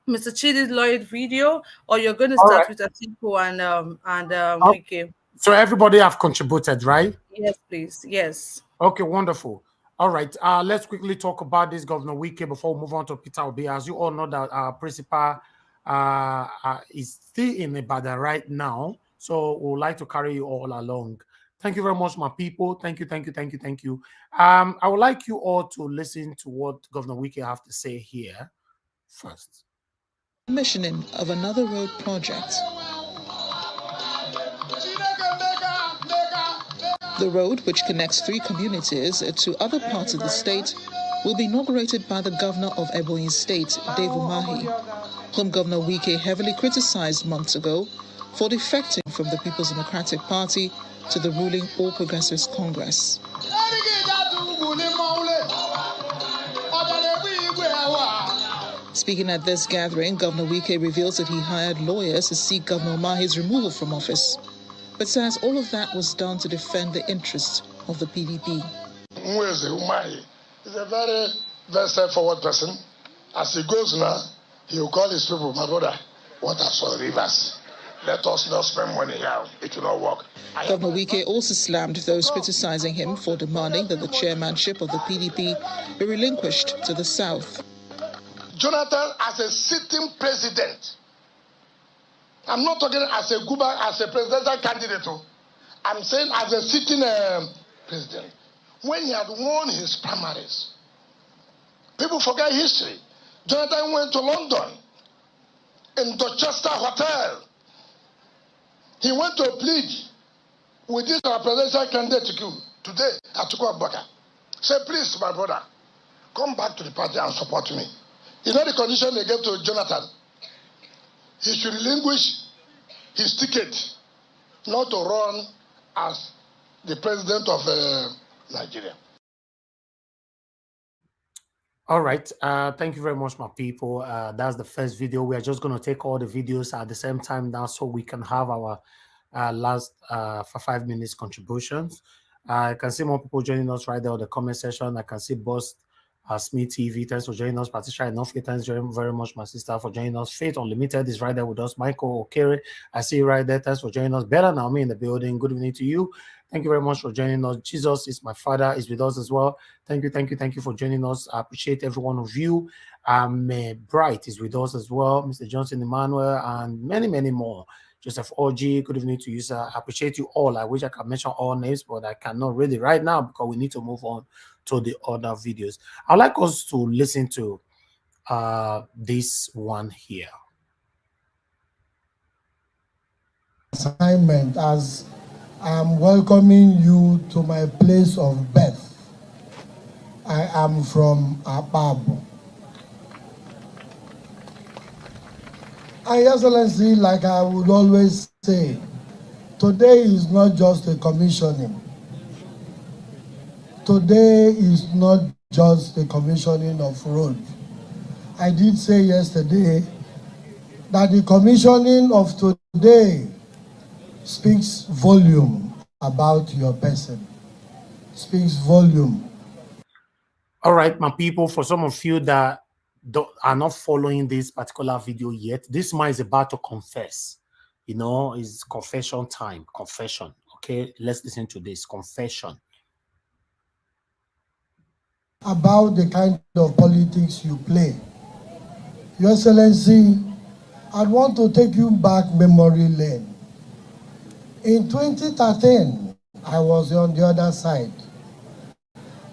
Chidi Lloyd video, or you're going to All start right. with Atiku and Oh, Wike? so everybody have contributed, right? Yes, please. Yes. Okay, wonderful. All right, let's quickly talk about this Governor Wike before we move on to Peter Obi. As you all know, that our principal is still in Ibadan right now, so we would like to carry you all along. Thank you very much, my people. Thank you, thank you, thank you, thank you. I would like you all to listen to what Governor Wike have to say here first. Commissioning of another road project. The road, which connects 3 communities to other parts of the state, will be inaugurated by the governor of Ebonyi State, Dave Umahi, whom Governor Wike heavily criticized months ago for defecting from the People's Democratic Party to the ruling All Progressives Congress. Speaking at this gathering, Governor Wike reveals that he hired lawyers to seek Governor Umahi's removal from office, but says all of that was done to defend the interests of the PDP. Umahi is a very, very straightforward person. As he goes now, he will call his people, my brother, what are some rivers? Let us not spend money here. It will not work. Governor Wike also slammed those criticizing him for demanding that the chairmanship of the PDP be relinquished to the South. Jonathan, as a sitting president, I'm not talking as a Guba, as a presidential candidate. I'm saying as a sitting president. When he had won his primaries, people forget history. Jonathan went to London, in Dorchester Hotel. He went to plead with this presidential candidate today, Atiku Abubakar. Say, please, my brother, come back to the party and support me. You know the condition they gave to Jonathan? He should relinquish his ticket, not to run as the president of Nigeria. All right. Thank you very much, my people. That's the first video. We are just going to take all the videos at the same time now so we can have our last for 5 minutes contributions. I can see more people joining us right there on the comment section. I can see Boss Smith TV. Thanks for joining us. Patricia Enofi, thanks very much, my sister, for joining us. Faith Unlimited is right there with us. Michael Okere, I see you right there. Thanks for joining us. Bella Naomi in the building. Good evening to you. Thank you very much for joining us. Jesus is my father, is with us as well. Thank you for joining us. I appreciate every one of you. Bright is with us as well. Mr. Johnson Emmanuel, and many more. Joseph OG, good evening to you, sir. I appreciate you all. I wish I could mention all names, but I cannot really right now because we need to move on to the other videos. I'd like us to listen to this one here. Assignment as I'm welcoming you to my place of birth. I am from Ababu. Your Excellency, like I would always say, today is not just a commissioning. Today is not just the commissioning of road. I did say yesterday that the commissioning of today speaks volume about your person. Speaks volume. All right, my people, for some of you that are not following this particular video yet, this man is about to confess. You know, it's confession time. Confession. Okay, let's listen to this. Confession. About the kind of politics you play. Your Excellency, I want to take you back memory lane. In 2013, I was on the other side.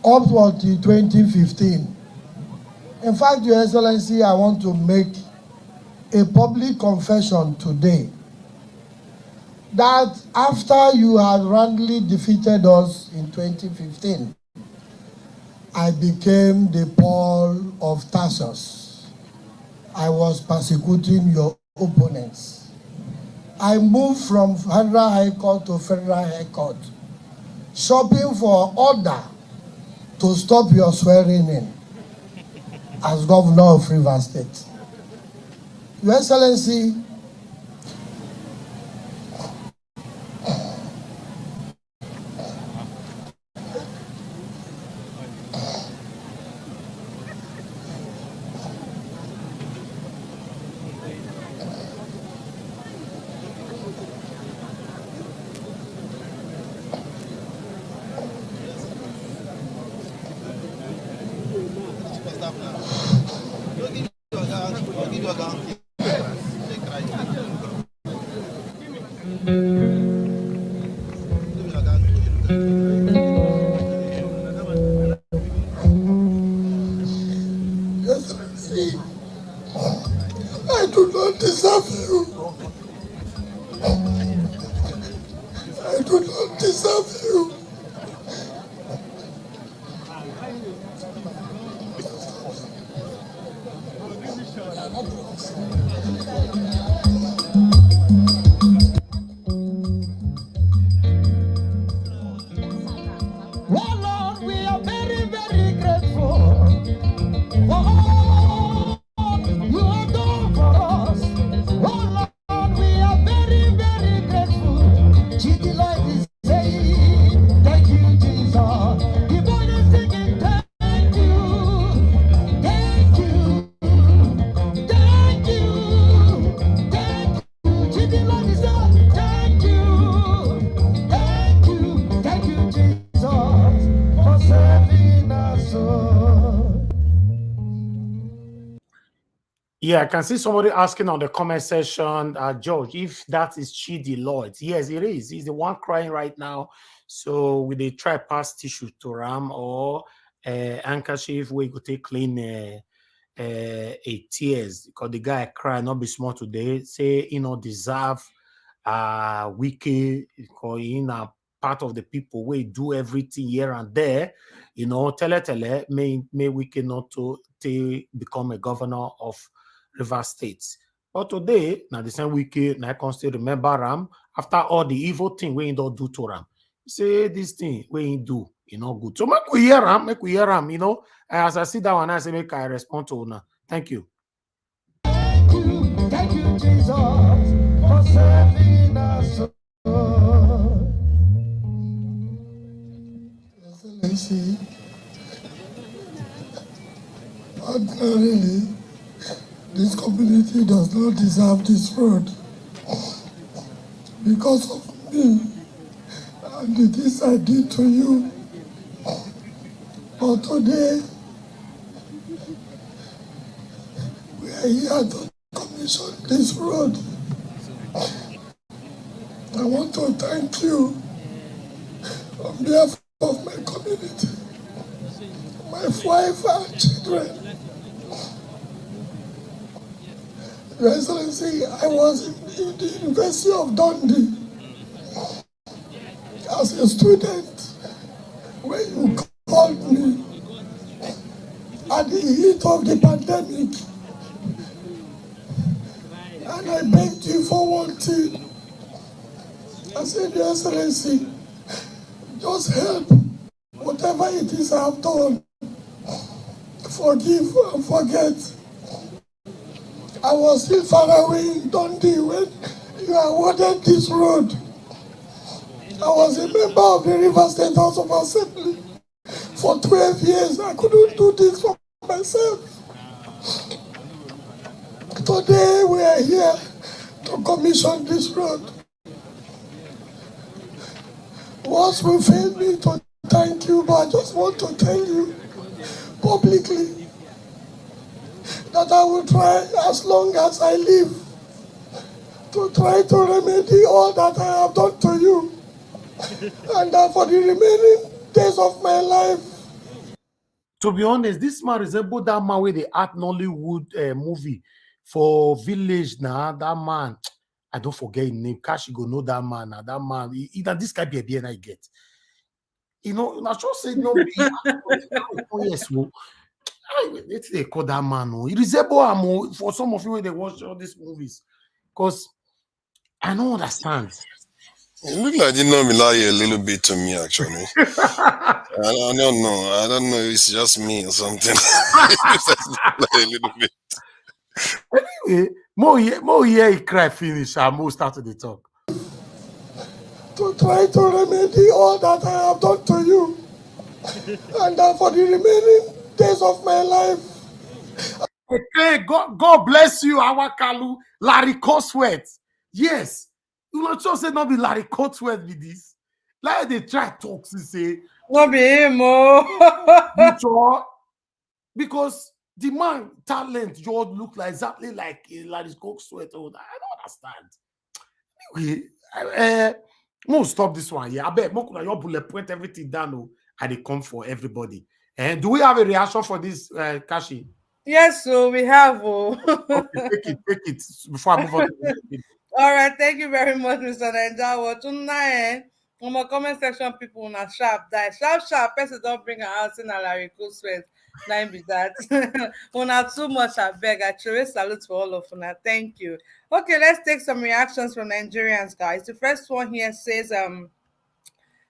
Up to 2015. In fact, Your Excellency, I want to make a public confession today that after you had roundly defeated us in 2015, I became the Paul of Tarsus. I was persecuting your opponents. I moved from Federal High Court to Federal High Court, shopping for order to stop your swearing in as governor of Rivers State. Your Excellency, I do not deserve you. I do not deserve you. Oh Lord, we are very, very grateful for all you have done for us. Oh Lord, we are very, very grateful. Chidi Lloyd is saying, thank you, Jesus. The boy is singing, thank you, thank you, thank you, thank you. Chidi Lloyd is saying, thank you, Jesus, for saving us. Yeah, I can see somebody asking on the comment section, George, if that is Chidi Lloyd. Yes, it is. He's the one crying right now. So with a try pass tissue to ram or handkerchief, we could take clean a tears because the guy cry not be small today. Say you know deserve Wike because in a part of the people we do everything here and there. You know, tele may Wike not to become a governor of River State. But today, now the same Wike, now I can still remember Ram after all the evil thing we don't do to Ram. Say this thing we ain't do, you know, good. So make we hear Ram, you know. As I sit down and I say, make I respond to now. Thank you. Thank you, Jesus, for saving us. Excellency, ordinarily, this community does not deserve this road because of me and the things I did to you. But today, we are here to commission this road. I want to thank you on behalf of my community, my wife and children. Your Excellency, I was in the University of Dundee as a student when you called me at the heat of the pandemic, and I begged you for one thing. I said, Your Excellency, just help. Whatever it is I have done, forgive and forget. I was still far away in Dundee when you awarded this road. I was a member of the River State House of Assembly for 12 years. I couldn't do this for myself. Today we are here to commission this road. Once will fail me to thank you, but I just want to tell you publicly that I will try as long as I live to try to remedy all that I have done to you. And that for the remaining days of my life. To be honest, this man resembled that man with the art Nollywood movie for Village now. That man, I don't forget his name. Cash go know that man. Now that man, this guy be a I get. You know, I just say no. Yes, well, they call that man. Oh, he resemble him for some of you when they watch all these movies, because I don't understand. It looked like you know me lie a little bit to me actually. I don't know. I don't know if it's just me or something. Like a little bit. Anyway, more here he cry finish and more start to the talk. To try to remedy all that I have done to you. And that for the remaining days of my life. Okay, God bless you, our Kalu, Larry Cosworth. Yes, you not just say not be Larry Cosworth with this. Like they try talk to say not be him, oh. because the man talent just look like exactly like Larry Cosworth. Oh, I don't understand. Anyway, we'll stop this one. Yeah, I bet more your bullet point everything down. And they come for everybody. And do we have a reaction for this, Kashi? Yes, so we have. Okay, take it before I move on to the next video. All right, thank you very much, Mr. Naija. Tonight, on my comment section, people na sharp die. Sharp, person don't bring her out in a Larry cool sweat. Nine be that. Una too much, I beg. I truly salute for all of una. Thank you. Okay, let's take some reactions from Nigerians, guys. The first one here says,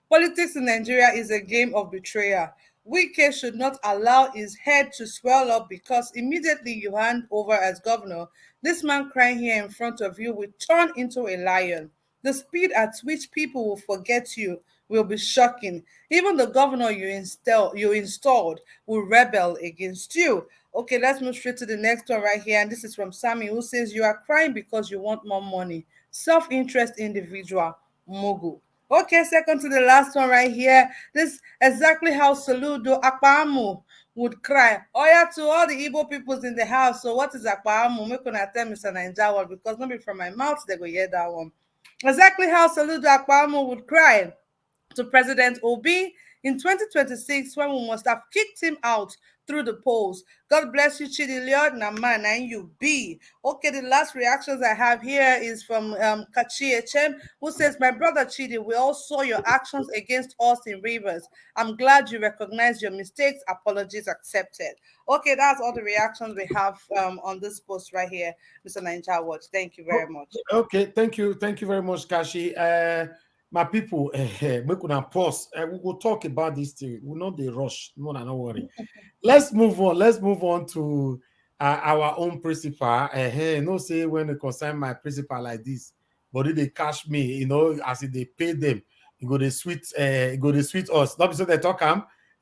politics in Nigeria is a game of betrayal. Wike should not allow his head to swell up because immediately you hand over as governor, this man crying here in front of you will turn into a lion. The speed at which people will forget you will be shocking. Even the governor you installed will rebel against you. Okay, let's move straight to the next one right here. And this is from Sammy, who says, you are crying because you want more money. Self-interest individual, mogul. Okay, second to the last one right here. This exactly how Saludo Akpamu would cry. Oh yeah, to all the Igbo peoples in the house. So what is Akpamu? Make una tell Mr. Naija because not be from my mouth they go hear that one. Exactly how Saludo Akpamu would cry to President Obi in 2026 when we must have kicked him out through the polls. God bless you, Chidi Lloyd. Now, man, and you be. Okay, the last reactions I have here is from Kachi HM, who says, my brother Chidi, we all saw your actions against us in Rivers. I'm glad you recognize your mistakes. Apologies accepted. Okay, that's all the reactions we have on this post right here, Mr. Ninja Watch. Thank you very much. Okay, thank you very much, Kashi. My people, make una pause. We will talk about this thing. We know the rush. No, no worry. Let's move on. Let's move on to our own principal. No say when they concern my principal like this, but if they cash me, as if they pay them, it go to sweet us. Not because they talk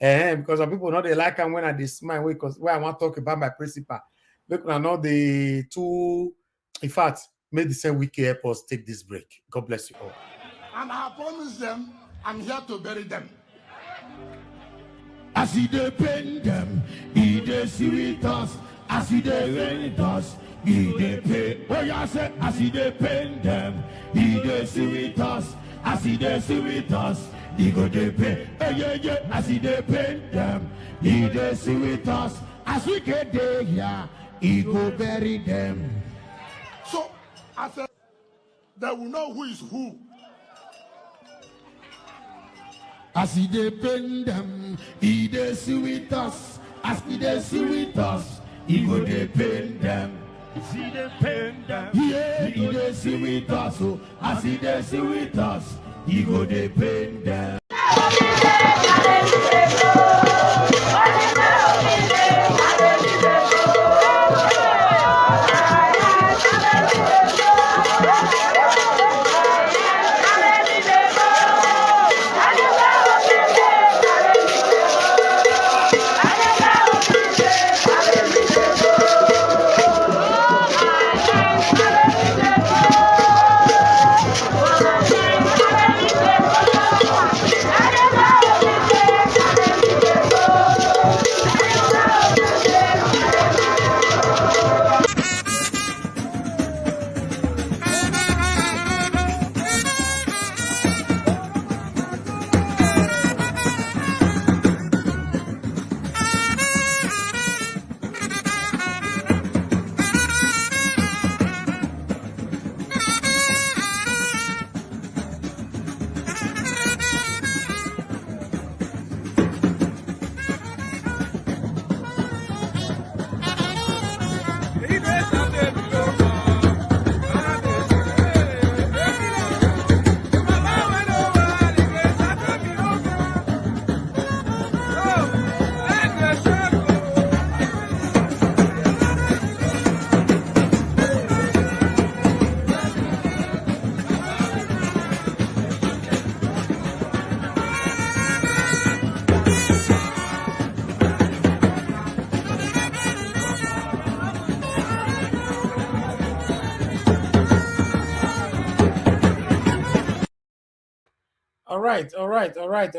because some people know they like them when I dey smile because where I want to talk about my principal. Make una know the two. In fact, may the same week help us take this break. God bless you all. And I promise them, I'm here to bury them. As he dey pain them, he dey sweet us. As he dey rain us, he dey pain. Oh yeah, say as he dey pain them, he dey sweet us. As he dey sweet us, he go dey pain. Hey, yeah. As he dey pain them, he dey sweet us. As we get there, yeah, he go bury them. So, I said, they will know who is who. As he dey pain them, he dey sweet us. As he dey sweet us, he go dey pain them. As he dey pain them, yeah, he dey sweet us. So as he dey sweet us, he go dey pain them. All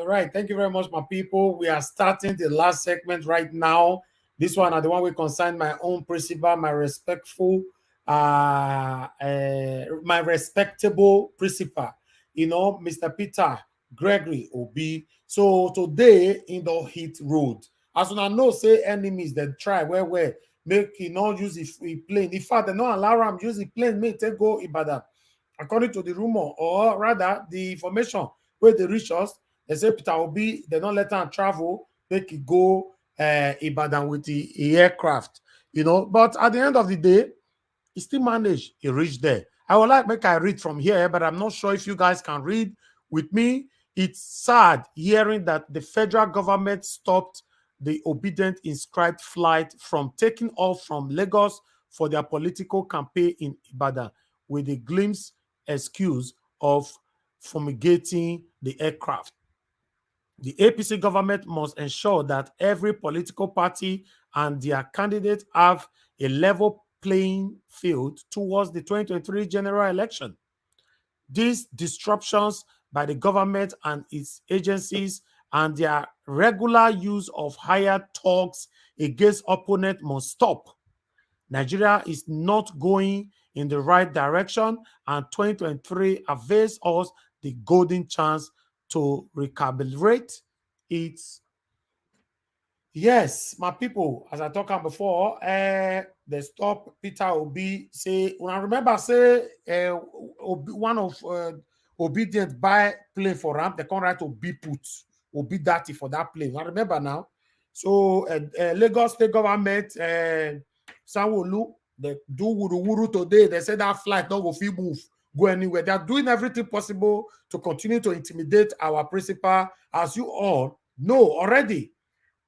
right. Thank you very much, my people. We are starting the last segment right now. This one are the one we consign my own principal, my respectful, my respectable principal. Mr. Peter Gregory Obi. So today in the hit road, as I know, say enemies that try where make he not use the plane. In fact, they not allow him use the plane, make take go Ibadan. According to the rumor, or rather the information where they reach us, they say Peter Obi, they don't let him travel, make he go Ibadan with the aircraft, But at the end of the day, he still managed. He reached there. I would like make I read from here, but I'm not sure if you guys can read with me. It's sad hearing that the federal government stopped the obedient inscribed flight from taking off from Lagos for their political campaign in Ibadan with a glimpse excuse of fumigating the aircraft. The APC government must ensure that every political party and their candidates have a level playing field towards the 2023 general election. These disruptions by the government and its agencies and their regular use of hired thugs against opponents must stop. Nigeria is not going in the right direction, and 2023 avails us the golden chance to recalibrate its. Yes, my people, as I talked about before, they stop Peter Obi. Say, when I remember, say, one of obedient buy plane for ramp, they can't write Obi put, Obi dirty for that plane. I remember now. So, Lagos State government, Sanwo-Olu, they do wuru today. They say that flight don't go move, go anywhere. They are doing everything possible to continue to intimidate our principal, as you all know already.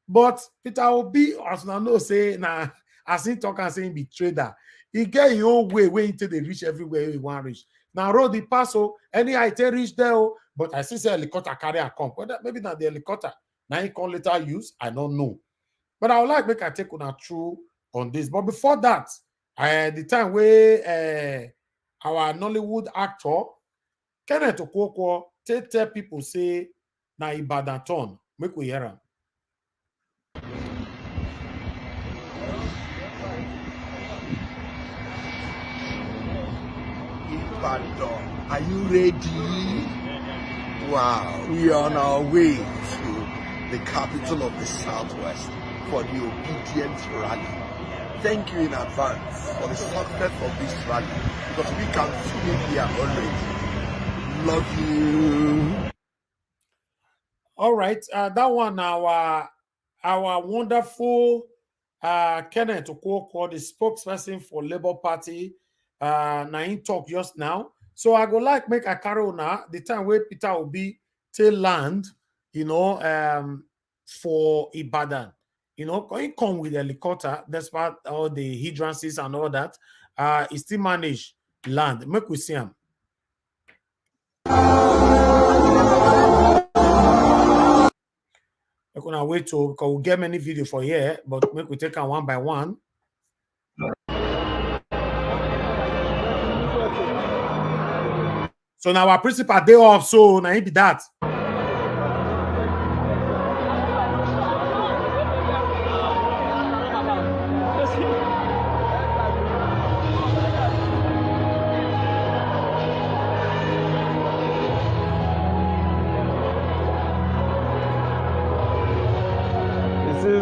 But Peter Obi, as now know, say, nah, as he talk and say, be trader. He get your own way until they reach everywhere he want reach. Now, road the pass, so any item reach there, but I see say helicopter carry a come. But maybe not the helicopter. Now he can later use, I don't know. But I would like make I take on a true on this. But before that, the time where our Nollywood actor, Kenneth Okonkwo, tell people say, na Ibadan turn. Make we hear him. Ibadan, are you ready? Wow, we are on our way to the capital of the Southwest for the Obedience Rally. Thank you in advance for the success of this rally, because we can feel it here already. Love you. All right, that one, our wonderful Kenneth Okonkwo, the spokesperson for Labour Party, Nain talk just now. So I go like make a carry on the time where Peter Obi take land, for Ibadan. Going come with the helicopter, despite all the hindrances and all that, he still manage land. Make we see him. I'm gonna wait to because we'll get many videos for here, but make we take them one by one. So now our principal day off, so now he be that.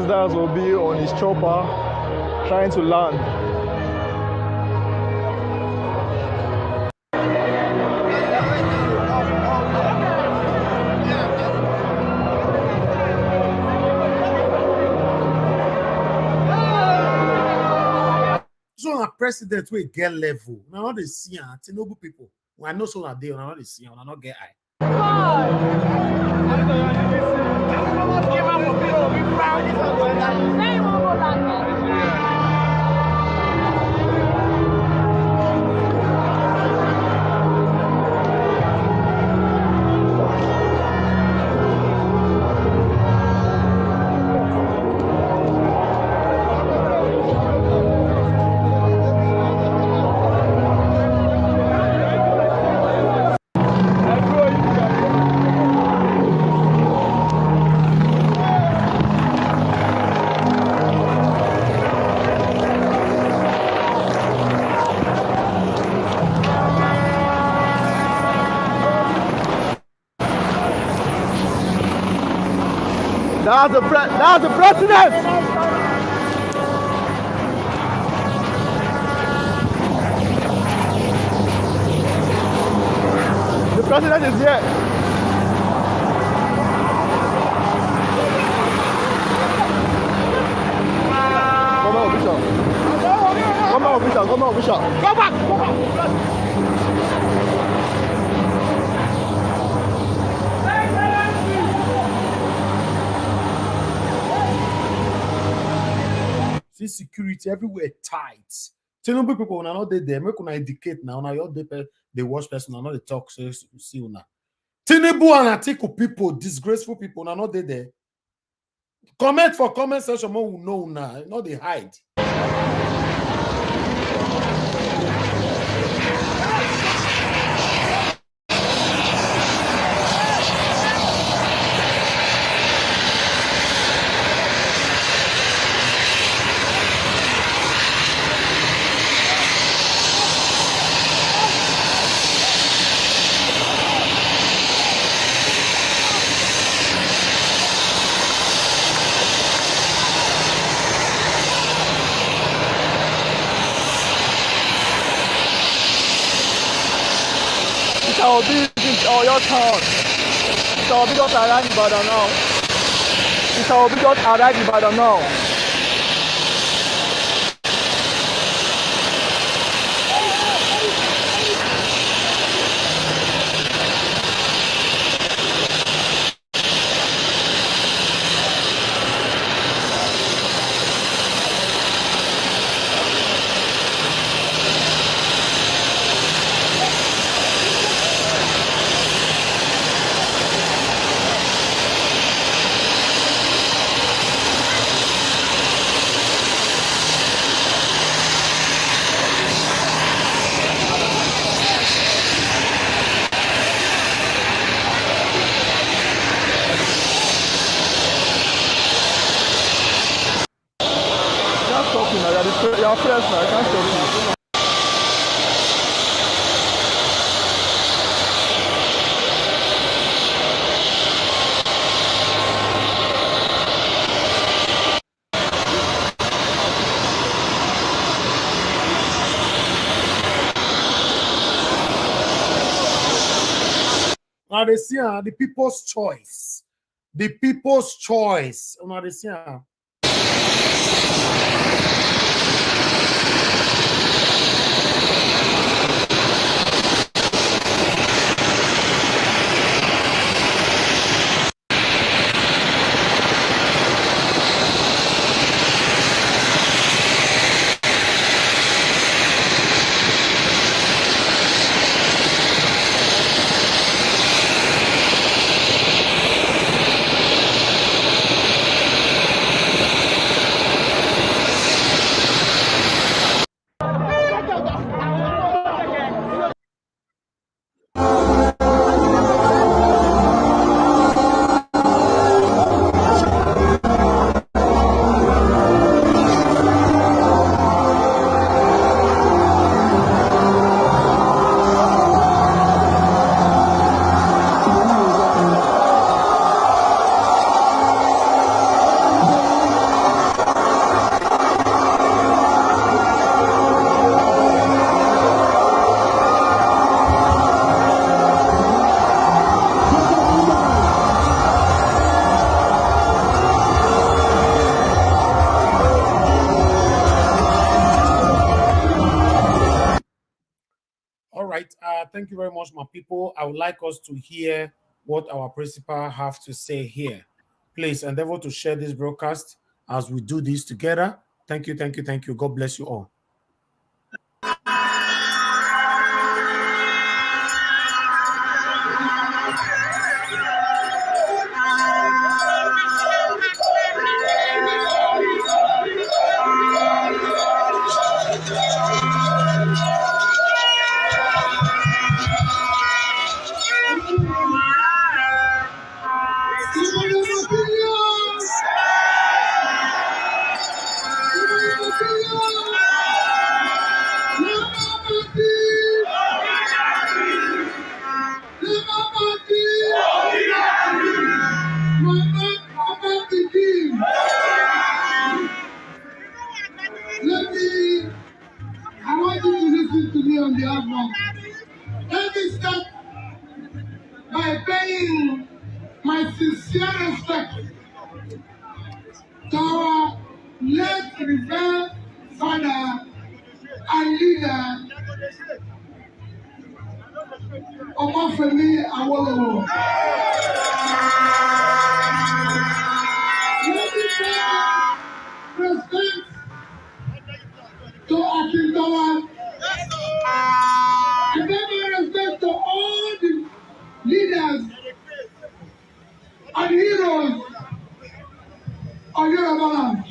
That will be on his chopper trying to land. So a president will get level. Now not the see Tinubu people. I know so that they are not the see, I not get eye. That's the president. president is here. Government official. Government official. Government official. Go back. Go back. See security everywhere tight. Tinubu people when I not there, make una indicate now. Now you're the worst person. Now the talk so see una. Tinubu and Atiku people, disgraceful people, now not there. Comment for comment section, more who know now, not they hide. Mr. Obi, this is your town. Mr. Obi just arrived in Ibadan now. Mr. Obi just arrived in Ibadan now. Your friends now, I can't stop you. Now they see the people's choice. The people's choice. Now they see thank you very much, my people. I would like us to hear what our principal have to say here. Please endeavor to share this broadcast as we do this together. Thank you, thank you, thank you. God bless you all. I want you to listen to me on behalf of every step by paying my sincere respect to our late revered father and leader, Obaseki Govmt. Let me pay respect to Atiku. I pay my respect to all the leaders and heroes of Yoruba land.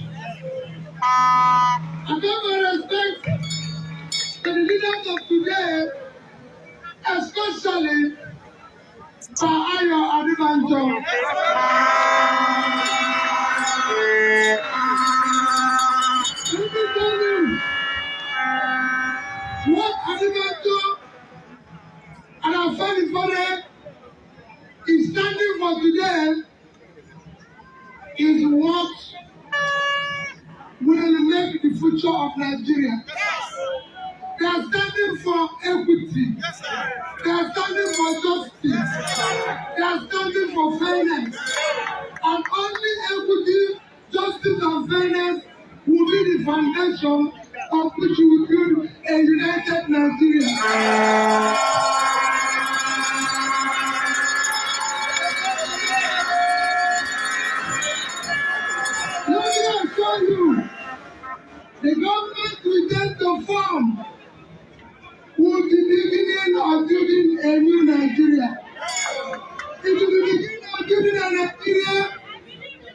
I pay my respect to the leaders of today, especially Ayo Adibanjo. Let me tell you what Adibanjo and our family father is standing for today is what will make the future of Nigeria. They are standing for equity. They are standing for justice. They are standing for fairness. And only equity, justice, and fairness will be the foundation of which we will build a united Nigeria. Let me assure you, the government we intend to form will be the beginning of building a new Nigeria. It will be the beginning of building a Nigeria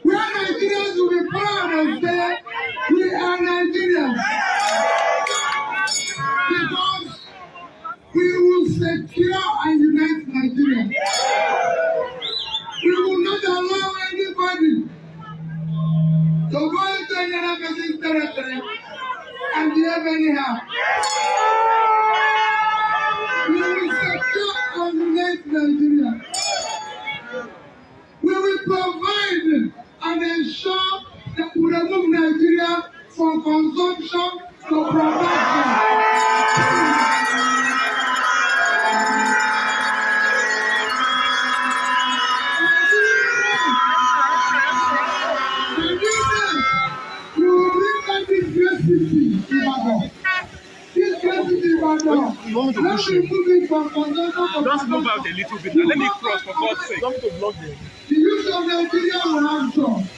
where Nigerians will be proud and say, we are Nigerians. Because we will secure and unite Nigeria. We will not allow anybody to go into another person's territory and behave anyhow. We will secure and unite Nigeria. We will provide and ensure that we remove Nigeria from consumption to production. We will bring back this great city, Ibadan. This great city, Ibadan. Let me move it from consumption to production. Just move out a little bit. Let me cross, for God's sake. Come to block them. The youth of Nigeria will have jobs.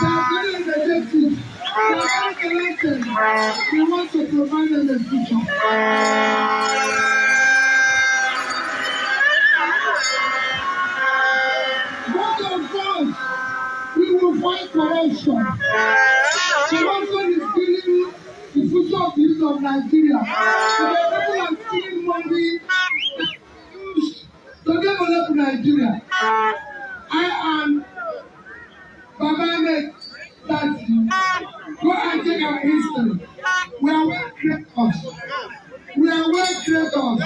They are very energetic. They are very talented. We want to provide them a future. Both of us, we will fight corruption. Corruption is killing the future of the youth of Nigeria. The people are stealing money used to develop Nigeria. I am Bandit. Go and check our history. We are well creators. We are well creators.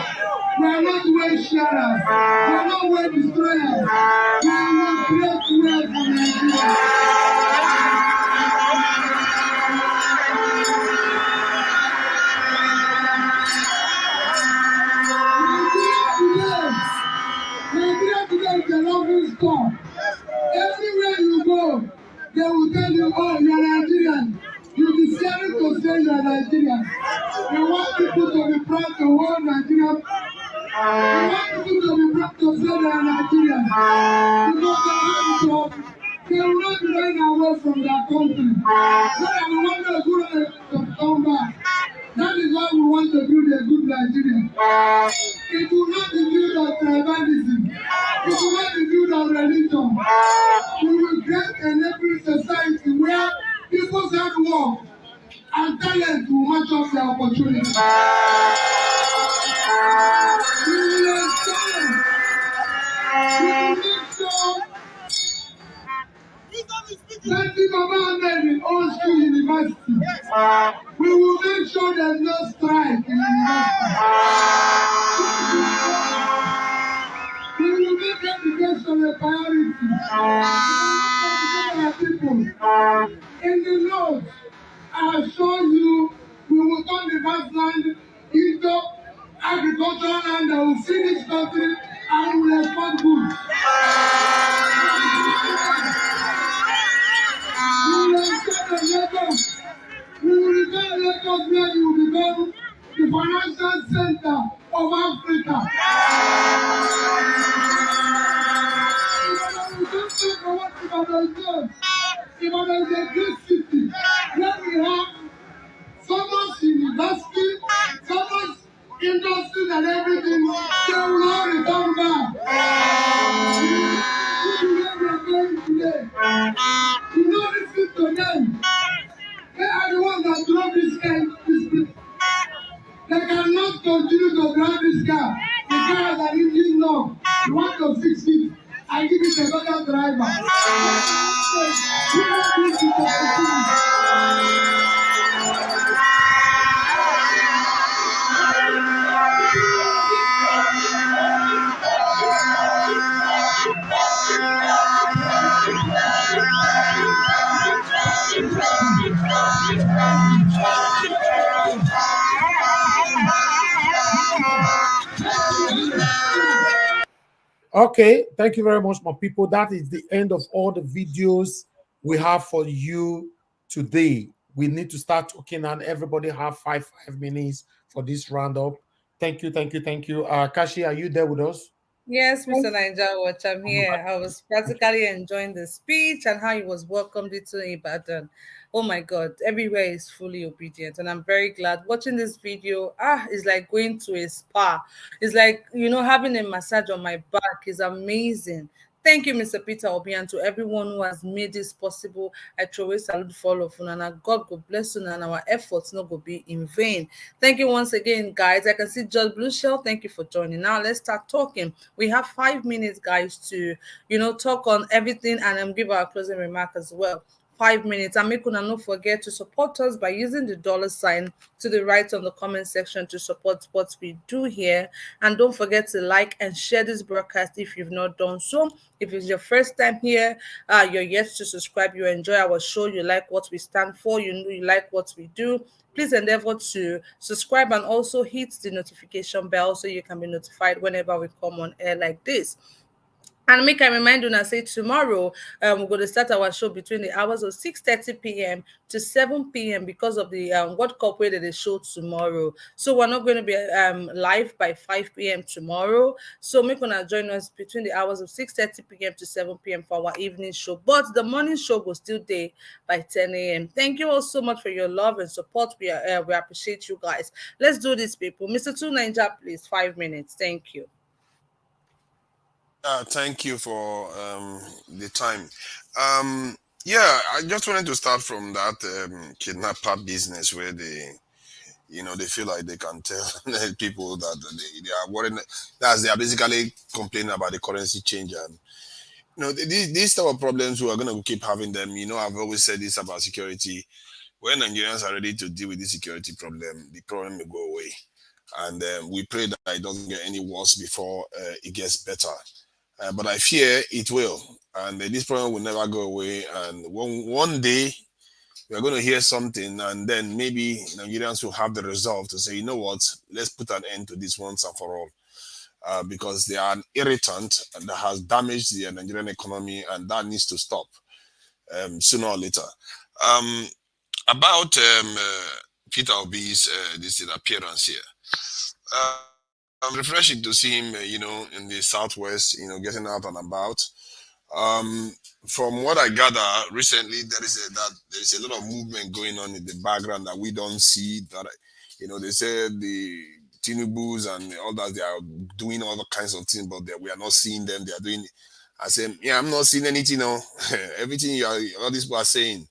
We are not well sharers. We are not well destroyers. We will create wealth for Nigeria. Nigeria today is a loving store. Everywhere you go, they will tell you, oh, you are Nigerian. You'll be scared to say you are Nigerian. We want people to be proud to hold Nigeria. We want people to be proud to say they are Nigerian. Because they will not be running away from their country. So that we want to come back. That is why we want to build a good Nigeria. It will not be built on tribalism. It will not be built on religion. We will create a neighboring society where people's hard work and talent will match up their opportunities. We will ensure. We will make sure that the Baba in all school university. We will make sure there's no strike in university. We will make education a priority. We will educate our people. In the north, I assure you, we will turn the vast land into agricultural land that will feed this country and will respond good. We will establish Lagos. We will return Lagos where you will become the financial center of Africa. Ibadan will just take for what Ibadan does. Ibadan is a great city where we have so much university, so much industry and everything. They will all return back. This is where we are going today. You know, listen to them. They are the ones that drove this car. They cannot continue to drive this car. The car has an engine knob. You want to fix it. I give it a better driver. We don't need to continue. Okay, thank you very much, my people. That is the end of all the videos we have for you today. We need to start talking, and everybody have five minutes for this roundup. Thank you, thank you, thank you. Kashi, are you there with us? Yes, Mr. Niger Watch, I'm here. I was practically enjoying the speech and how he was welcomed into Ibadan. Oh my God, everywhere is fully obedient, and I'm very glad watching this video. It's like going to a spa. It's like having a massage on my back is amazing. Thank you, Mr. Peter Obi, and to everyone who has made this possible. I throw a salute for all of you, and God go bless you, and our efforts not go be in vain. Thank you once again, guys. I can see Judge Blue Shell. Thank you for joining. Now let's start talking. We have 5 minutes, guys, to talk on everything and give our closing remark as well. 5 minutes. And make una not forget to support us by using the $ to the right on the comment section to support what we do here. And don't forget to like and share this broadcast if you've not done so. If it's your first time here, you're yet to subscribe, you enjoy our show, you like what we stand for, you like what we do, please endeavor to subscribe and also hit the notification bell so you can be notified whenever we come on air like this. And make I remind you now, say tomorrow we're going to start our show between the hours of 6:30 p.m. to 7 p.m. because of the World Cup where they show tomorrow. So we're not going to be live by 5 p.m. tomorrow. So make gonna join us between the hours of 6:30 p.m. to 7 p.m. for our evening show. But the morning show will still day by 10 a.m. Thank you all so much for your love and support. We appreciate you guys. Let's do this, people. Mr. Two Ninja, please, 5 minutes. Thank you. Thank you for the time. Yeah, I just wanted to start from that kidnapper business where they feel like they can tell people that they are worried. That they are basically complaining about the currency change. And these type of problems, we are going to keep having them. I've always said this about security. When Nigerians are ready to deal with this security problem, the problem will go away. And we pray that it doesn't get any worse before it gets better. But I fear it will. And this problem will never go away. And one day, we're going to hear something, and then maybe Nigerians will have the resolve to say, you know what, let's put an end to this once and for all. Because they are an irritant that has damaged the Nigerian economy, and that needs to stop sooner or later. About Peter Obi's this appearance here. I'm refreshing to see him, in the Southwest, getting out and about. From what I gather recently, there is a lot of movement going on in the background that we don't see. That they say the Tinubus and all that, they are doing all kinds of things, but we are not seeing them. They are doing. I say, yeah, I'm not seeing anything. No, everything all these people are saying.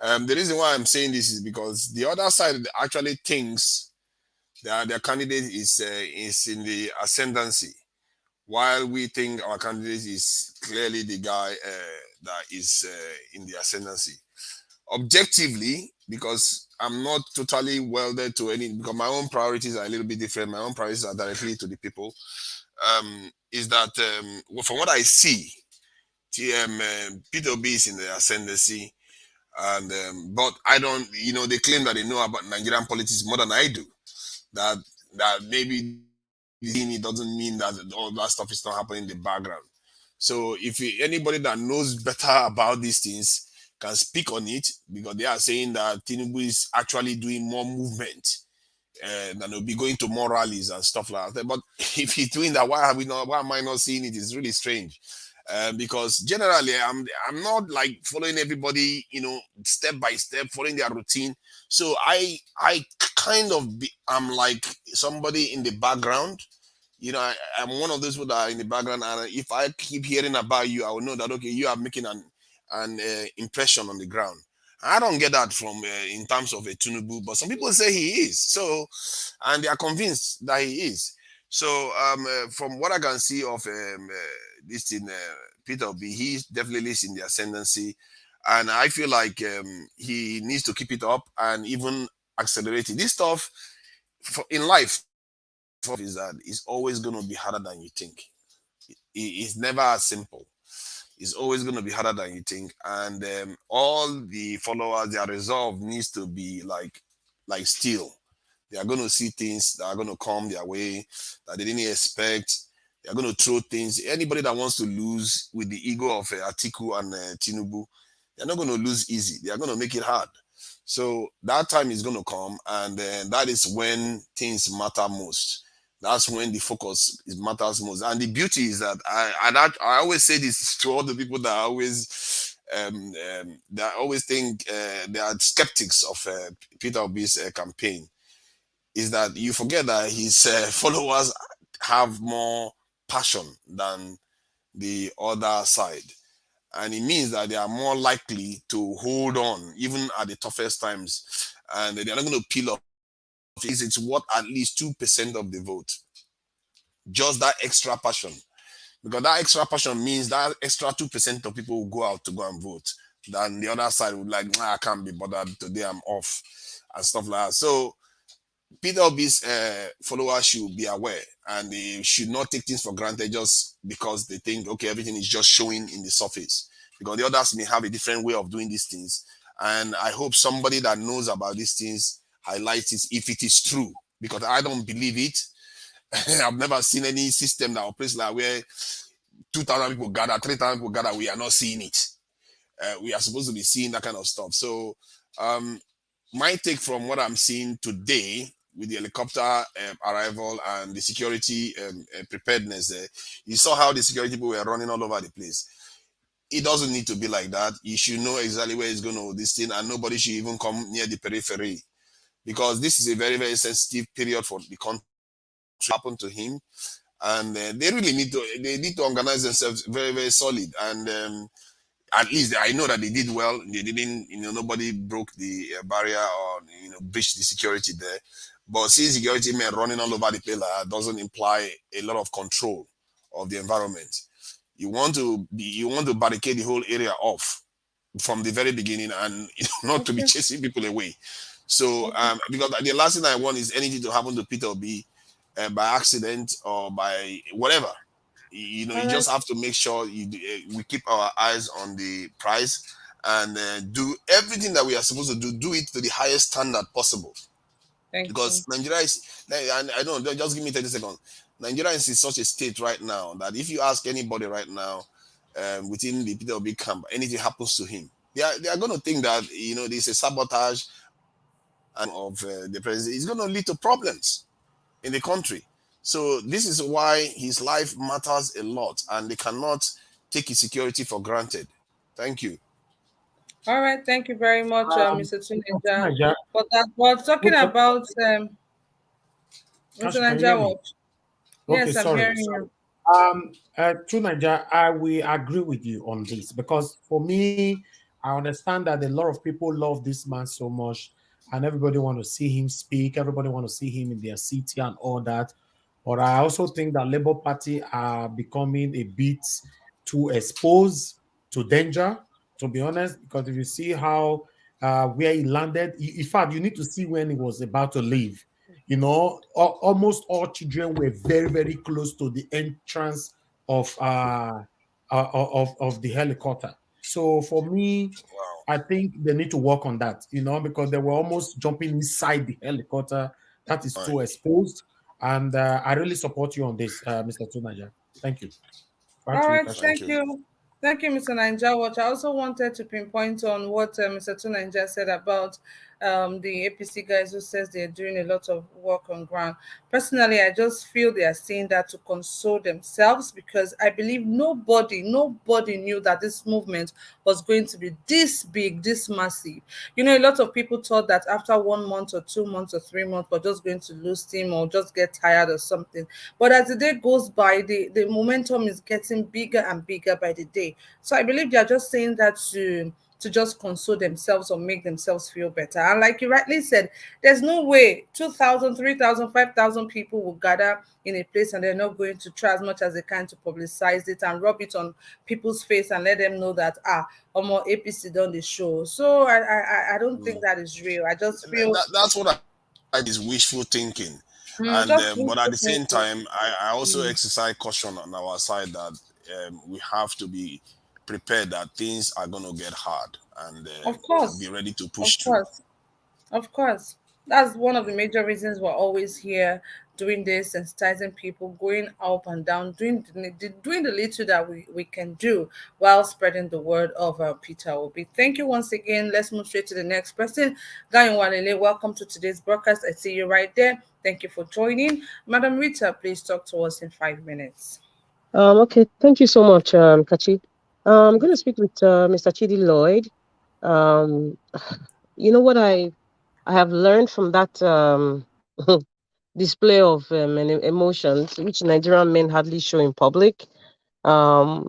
The reason why I'm saying this is because the other side actually thinks that their candidate is in the ascendancy, while we think our candidate is clearly the guy that is in the ascendancy. Objectively, because I'm not totally welded to any, because my own priorities are a little bit different. My own priorities are directly to the people. Is that from what I see, Peter Obi is in the ascendancy, and but I don't. They claim that they know about Nigerian politics more than I do. That maybe it doesn't mean that all that stuff is not happening in the background. So if anybody that knows better about these things can speak on it, because they are saying that Tinubu is actually doing more movement and will be going to more rallies and stuff like that. But if he's doing that, why am I not seeing it? It's really strange. Because generally I'm not like following everybody, step by step, following their routine. So I kind of I'm like somebody in the background. I'm one of those people that are in the background, and if I keep hearing about you, I will know that okay, you are making an impression on the ground. I don't get that from in terms of a Tinubu, but some people say he is. So, and they are convinced that he is. So, from what I can see of this thing, Peter B, he definitely is in the ascendancy, and I feel like he needs to keep it up and even accelerate it. This stuff in life is that it's always going to be harder than you think. It's never as simple. It's always going to be harder than you think, and all the followers, their resolve needs to be like steel. They are going to see things that are going to come their way that they didn't expect. They are going to throw things. Anybody that wants to lose with the ego of Atiku and Tinubu, they're not going to lose easy. They are going to make it hard. So that time is going to come, and that is when things matter most. That's when the focus matters most. And the beauty is that I always say this to all the people that always think they are skeptics of Peter Obi's campaign, is that you forget that his followers have more passion than the other side. And it means that they are more likely to hold on even at the toughest times, and they're not going to peel off. It's worth at least 2% of the vote. Just that extra passion, because that extra passion means that extra 2% of people will go out to go and vote. Then the other side would like, I can't be bothered today, I'm off, and stuff like that. So Peter Obi's followers should be aware, and they should not take things for granted just because they think, okay, everything is just showing in the surface. Because the others may have a different way of doing these things. And I hope somebody that knows about these things highlights it if it is true, because I don't believe it. I've never seen any system that operates like where 2,000 people gather, 3,000 people gather. We are not seeing it. We are supposed to be seeing that kind of stuff. So, my take from what I'm seeing today with the helicopter arrival and the security preparedness, you saw how the security people were running all over the place. It doesn't need to be like that. You should know exactly where it's going to this thing, and nobody should even come near the periphery, because this is a very, very sensitive period for the country. Happen to him, and they really need to organize themselves very, very solid. And at least I know that they did well. They didn't, nobody broke the barrier or breached the security there. But seeing security men running all over the place doesn't imply a lot of control of the environment. You want to barricade the whole area off from the very beginning, and not to be chasing people away. So because the last thing I want is anything to happen to Peter Obi by accident or by whatever. You just have to make sure we keep our eyes on the prize and do everything that we are supposed to do it to the highest standard possible. Because Nigeria is, and I don't, just give me 30 seconds. Nigeria is in such a state right now that if you ask anybody right now within the Peter Obi camp, anything happens to him, they are going to think that there's a sabotage of the president. It's going to lead to problems in the country. So this is why his life matters a lot, and they cannot take his security for granted. Thank you. All right, thank you very much, Mr. Tuneja, Naija, for that. But talking about Mr. can you hear Naija, me? what? Okay, Yes, I'm sorry. hearing you. To Naija, I will agree with you on this, because for me, I understand that a lot of people love this man so much, and everybody want to see him speak. Everybody want to see him in their city and all that. But I also think that Labour Party are becoming a bit too exposed to danger, to be honest. Because if you see how where he landed, in fact, you need to see when he was about to leave. Almost all children were very, very close to the entrance of of the helicopter. So for me, I think they need to work on that, because they were almost jumping inside the helicopter that is too exposed. And I really support you on this, Mr. Tunaja. Thank you. Back All to you, right, Kashi. thank you. Thank you, Mr. Ninja Watch. I also wanted to pinpoint on what Mr. Tunanja said about the APC guys who says they're doing a lot of work on ground. Personally, I just feel they are saying that to console themselves because I believe nobody knew that this movement was going to be this big, this massive. You know, a lot of people thought that after 1 month or 2 months or 3 months, we're just going to lose steam or just get tired or something. But as the day goes by, the momentum is getting bigger and bigger by the day. So I believe they are just saying that to just console themselves or make themselves feel better. And like you rightly said, there's no way 2,000, 3,000, 5,000 people will gather in a place and they're not going to try as much as they can to publicize it and rub it on people's face and let them know that more APC done the show. So I don't think that is real. I just feel That's what I is wishful thinking. And just but at wishful the same thinking. time, I also exercise caution on our side that we have to be prepared that things are going to get hard and Of be course, ready to of push through. course. Of course. That's one of the major reasons we're always here doing this, sensitizing people, going up and down, doing the little that we can do while spreading the word of Peter Obi. Thank you once again. Let's move straight to the next person. Guy Walele, welcome to today's broadcast. I see you right there. Thank you for joining. Madam Rita, please talk to us in 5 minutes. Okay, thank you so much, Kachi. I'm going to speak with Mr. Chidi Lloyd. Um, you know what I have learned from that display of emotions, which Nigerian men hardly show in public. You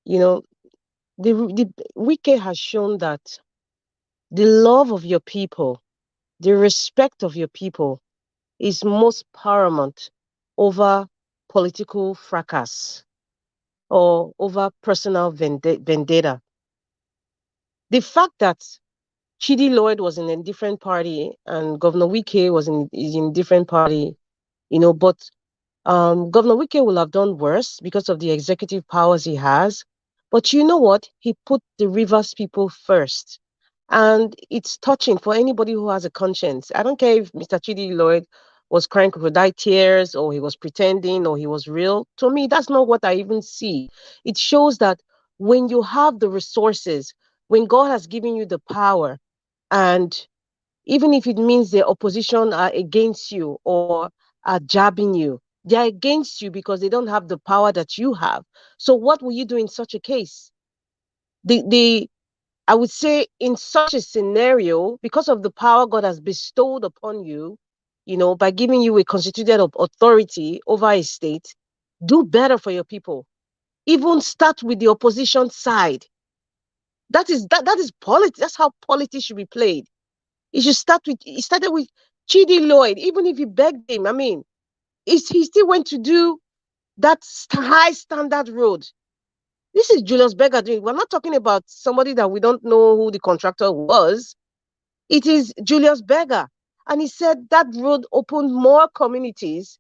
know, the Wike has shown that the love of your people, the respect of your people, is most paramount over political fracas or over personal vendetta. The fact that Chidi Lloyd was in a different party and Governor Wike is in different party, but Governor Wike will have done worse because of the executive powers he has. But you know what? He put the Rivers people first. And it's touching for anybody who has a conscience. I don't care if Mr. Chidi Lloyd was crying crocodile tears or he was pretending or he was real. To me, that's not what I even see. It shows that when you have the resources, when God has given you the power, and even if it means the opposition are against you or are jabbing you, they are against you because they don't have the power that you have. So what will you do in such a case? The I would say in such a scenario, because of the power God has bestowed upon you, by giving you a constituted authority over a state, do better for your people. Even start with the opposition side. That is politics. That's how politics should be played. He started with Chidi Lloyd, even if he begged him. I mean, he still went to do that high standard road. This is Julius Berger doing. We're not talking about somebody that we don't know who the contractor was. It is Julius Berger. And he said that road opened more communities,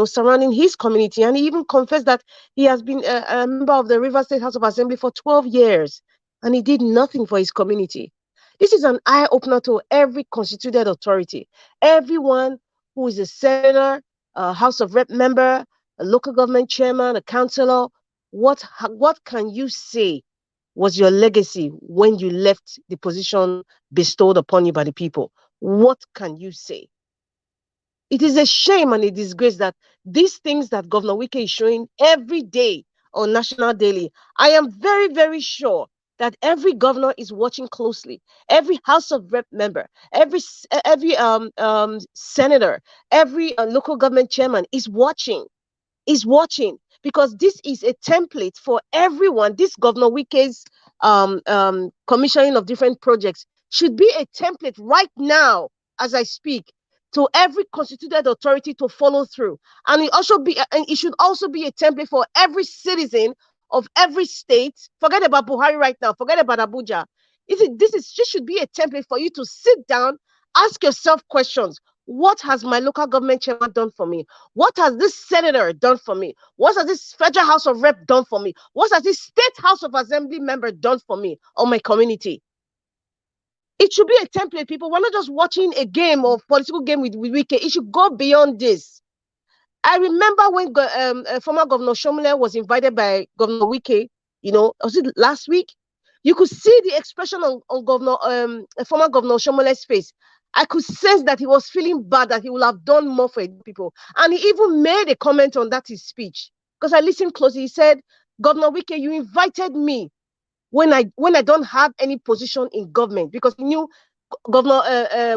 surrounding his community. And he even confessed that he has been a member of the River State House of Assembly for 12 years. And he did nothing for his community. This is an eye opener to every constituted authority. Everyone who is a senator, a House of Rep member, a local government chairman, a councillor, what can you say was your legacy when you left the position bestowed upon you by the people? What can you say? It is a shame and a disgrace that these things that Governor Wike is showing every day on National Daily, I am very, very sure that every governor is watching closely. Every House of Rep member, every senator, every local government chairman is watching because this is a template for everyone. This Governor Wike's commissioning of different projects should be a template right now as I speak to every constituted authority to follow through. And it should also be a template for every citizen of every state. Forget about Buhari right now. Forget about Abuja. This should be a template for you to sit down, ask yourself questions. What has my local government chairman done for me? What has this senator done for me? What has this federal House of Rep done for me? What has this state House of Assembly member done for me or my community? It should be a template, people. We're not just watching a game or political game with Wike. It should go beyond this. I remember when former Governor Shomole was invited by Governor Wike, was it last week? You could see the expression on former Governor Shomole's face. I could sense that he was feeling bad, that he would have done more for people. And he even made a comment on that his speech. Because I listened closely. He said, Governor Wike, you invited me when I don't have any position in government, because he knew Governor,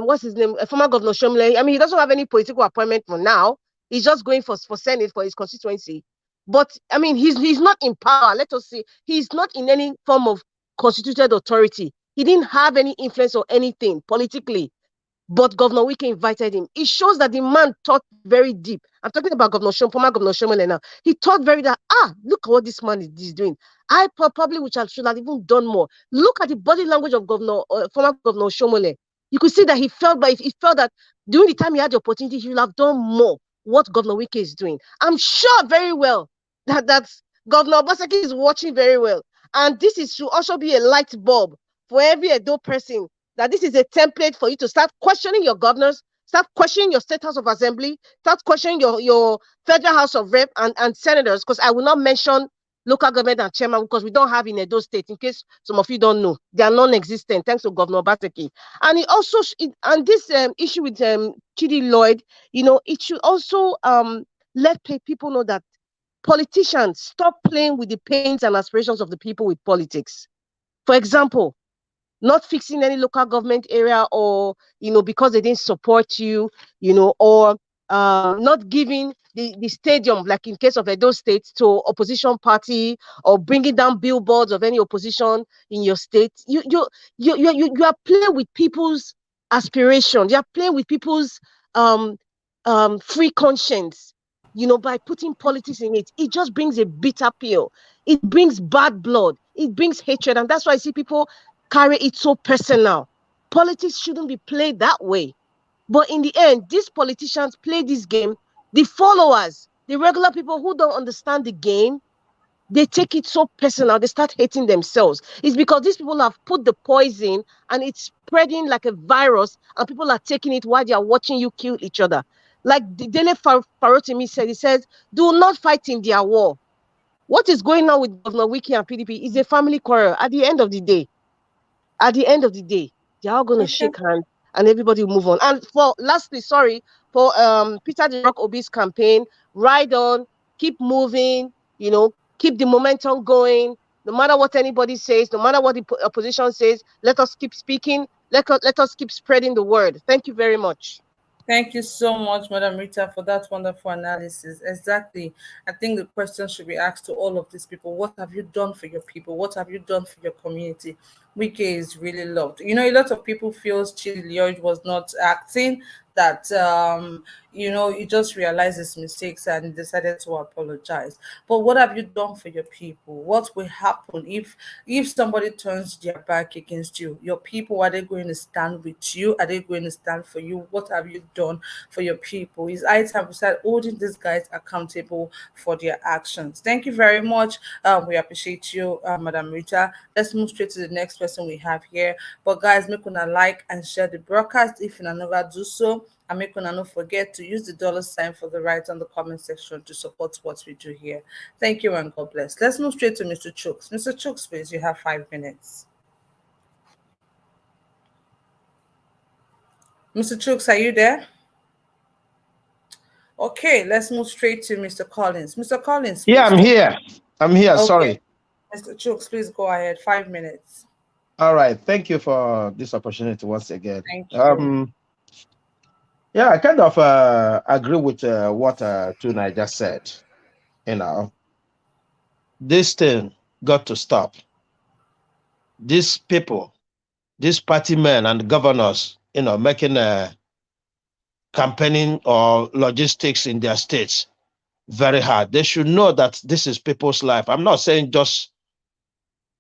what's his name, former Governor Shomole. I mean, he doesn't have any political appointment for now. He's just going for Senate for his constituency. But I mean, he's not in power. Let us say he's not in any form of constituted authority. He didn't have any influence or anything politically. But Governor Wike invited him. It shows that the man thought very deep. I'm talking about former Governor Shomole now. He thought very that, look at what this man is doing. I probably should have even done more. Look at the body language of former Governor Shomole. You could see that he felt that during the time he had the opportunity, he would have done more what Governor Wike is doing. I'm sure very well that Governor Obaseki is watching very well. And this should also be a light bulb for every Edo person, that this is a template for you to start questioning your governors, start questioning your state house of assembly, start questioning your federal house of rep and senators, because I will not mention local government and chairman, because we don't have in Edo State, in case some of you don't know. They are non-existent, thanks to Governor Obaseki. And it also, this issue with Chidi Lloyd, it should also let people know that politicians stop playing with the pains and aspirations of the people with politics. For example, not fixing any local government area, or because they didn't support you, or not giving the stadium, like in case of Edo State, to opposition party, or bringing down billboards of any opposition in your state. You are playing with people's aspirations. You are playing with people's free conscience. By putting politics in it, it just brings a bitter pill. It brings bad blood. It brings hatred, and that's why I see people carry it so personal. Politics shouldn't be played that way. But in the end, these politicians play this game. The followers, the regular people who don't understand the game, they take it so personal. They start hating themselves. It's because these people have put the poison, and it's spreading like a virus, and people are taking it while they are watching you kill each other. Like the Dele Farotimi said, he says, do not fight in their war. What is going on with Governor Wike and PDP is a family quarrel. At the end of the day, they're all going to shake hands and everybody will move on. And lastly, for Peter the Rock Obi's campaign, ride on, keep moving, keep the momentum going. No matter what anybody says, no matter what the opposition says, let us keep speaking. Let us keep spreading the word. Thank you very much. Thank you so much, Madam Rita, for that wonderful analysis. Exactly. I think the question should be asked to all of these people. What have you done for your people? What have you done for your community? Wike is really loved. A lot of people feel Chidi Lloyd was not acting, that he just realized his mistakes and decided to apologize. But what have you done for your people? What will happen if somebody turns their back against you? Your people, are they going to stand with you? Are they going to stand for you? What have you done for your people? It's high time we start holding these guys accountable for their actions. Thank you very much. We appreciate you, Madam Rita. Let's move straight to the next person we have here. But guys, make una like and share the broadcast if you never do so. And make una not forget to use the $ for the right on the comment section to support what we do here. Thank you and God bless. Let's move straight to Mr. Chooks. Mr. Chooks, please, you have 5 minutes. Mr. Chooks, are you there? Okay, let's move straight to Mr. Collins. Mr. Collins, please. Yeah, I'm here. Okay. Sorry. Mr. Chooks, please go ahead. 5 minutes. All right. Thank you for this opportunity once again. Thank you. Yeah, I kind of agree with what Tunai just said. This thing got to stop. These people, these party men and governors, making campaigning or logistics in their states very hard. They should know that this is people's life. I'm not saying just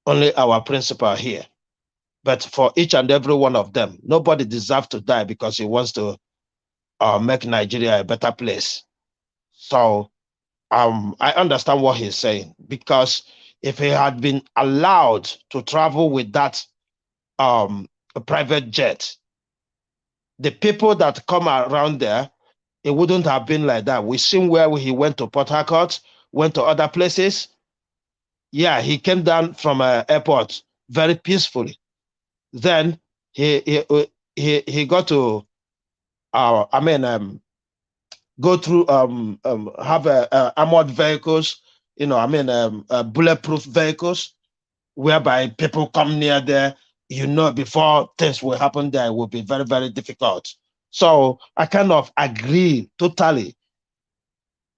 only our principal here, but for each and every one of them. Nobody deserves to die because he wants to make Nigeria a better place. So I understand what he's saying, because if he had been allowed to travel with that private jet, the people that come around there it wouldn't have been like that. We've seen where he went to Port Harcourt, went to other places. Yeah, he came down from an airport very peacefully. Then he got to go through have armored vehicles, bulletproof vehicles, whereby people come near there, before things will happen there, it will be very, very difficult. So I kind of agree totally.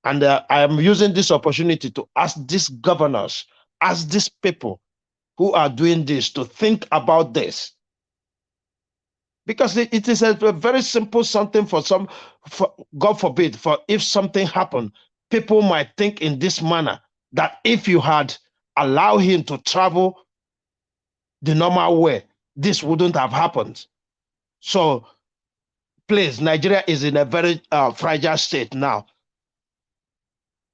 And I am using this opportunity to ask these governors, ask these people who are doing this to think about this. Because it is a very simple something God forbid, for if something happened, people might think in this manner that if you had allowed him to travel the normal way, this wouldn't have happened. So please, Nigeria is in a very fragile state now.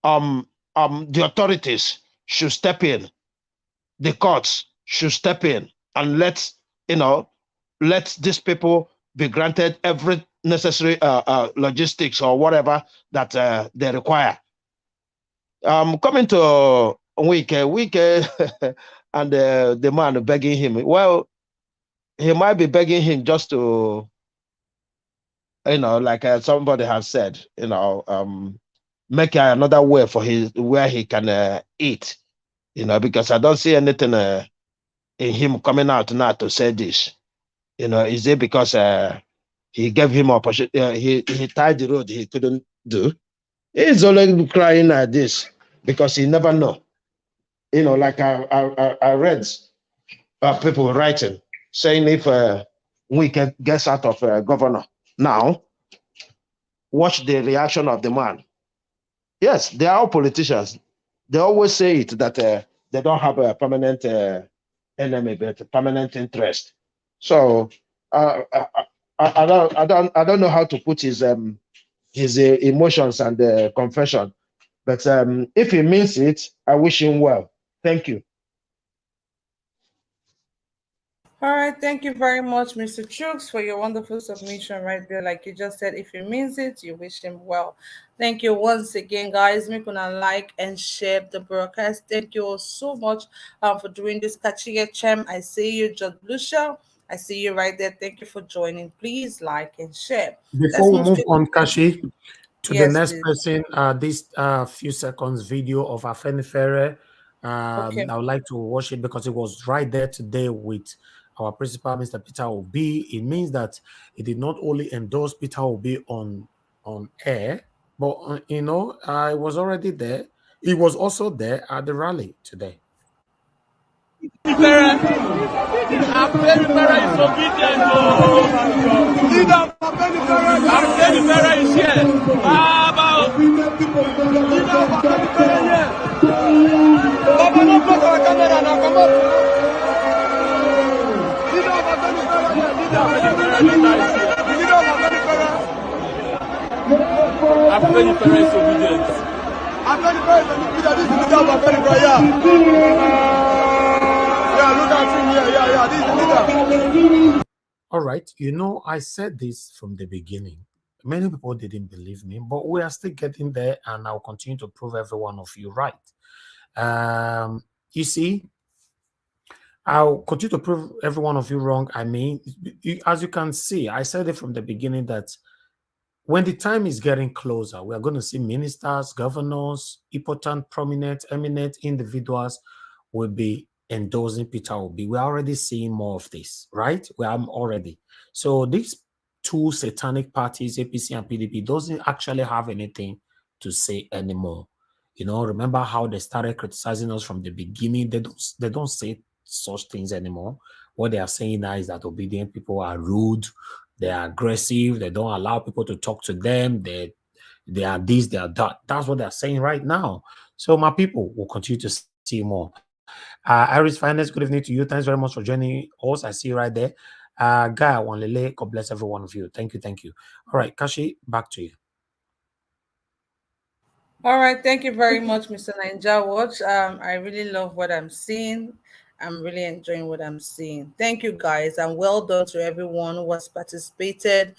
The authorities should step in. The courts should step in and let these people be granted every necessary logistics or whatever that they require. Coming to Wike and the man begging him. Well, he might be begging him just to, like somebody has said, make another way for where he can eat, because I don't see anything in him coming out now to say this. Is it because he gave him opportunity? He tied the road he couldn't do. He's only crying at this because he never know. Like I read people writing saying if Wike gets out of governor now, watch the reaction of the man. Yes, they are all politicians. They always say it that they don't have a permanent enemy, but a permanent interest. So I don't know how to put his emotions and confession, but if he means it, I wish him well. Thank you. All right, thank you very much, Mr. Chooks, for your wonderful submission right there. Like you just said, if he means it, you wish him well. Thank you once again, guys. Make una like and share the broadcast. Thank you all so much for doing this. Kachiga Chem, I see you. George Blucher, I see you right there. Thank you for joining. Please like and share. Before Let's we move move to on, Kashi, to the yes, next please. person, this few seconds video of Afenifere. Okay. I would like to watch it because it was right there today with our principal, Mr. Peter Obi. It means that he did not only endorse Peter Obi on air, but I was already there. He was also there at the rally today. I'm very, very disobedient. Leader, I'm very, very here. Leader, I'm very, very here. Baba, no block our camera now, come on. Leader, I'm very, very here. Leader, I'm very, very disobedient. I'm very, very disobedient. This is the leader, I'm very, very here. All right, I said this from the beginning. Many people didn't believe me, but we are still getting there, and I'll continue to prove every one of you right. You see, I'll continue to prove every one of you wrong. I mean, as you can see, I said it from the beginning that when the time is getting closer, we are going to see ministers, governors, important, prominent, eminent individuals will be endorsing Peter Obi. We're already seeing more of this, right? We are already. So these two satanic parties, APC and PDP, doesn't actually have anything to say anymore. Remember how they started criticizing us from the beginning? They don't say such things anymore. What they are saying now is that obedient people are rude, they are aggressive, they don't allow people to talk to them, they are this, they are that. That's what they're saying right now. So my people will continue to see more. Iris Finance, good evening to you. Thanks very much for joining us. I see you right there. Guy Wanlele, God bless every one of you. Thank you. All right, Kashi, back to you. All right, thank you very much, Mr. Ninja Watch. I really love what I'm seeing. I'm really enjoying what I'm seeing. Thank you, guys, and well done to everyone who has participated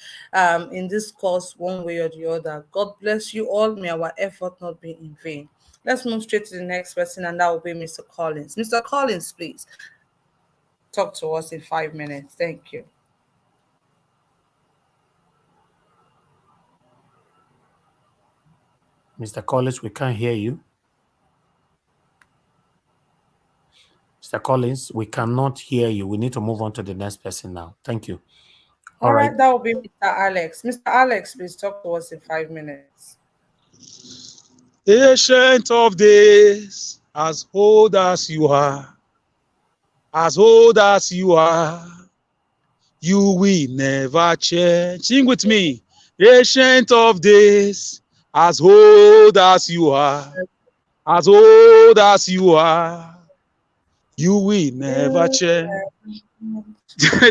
in this course one way or the other. God bless you all. May our effort not be in vain. Let's move straight to the next person, and that will be Mr. Collins. Mr. Collins, please talk to us in 5 minutes. Thank you. Mr. Collins, we can't hear you. Mr. Collins, we cannot hear you. We need to move on to the next person now. Thank you. All right, that will be Mr. Alex. Mr. Alex, please talk to us in 5 minutes. Ancient of days, as old as you are, as old as you are, you will never change. Sing with me. Ancient of days, as old as you are, as old as you are, you will never change.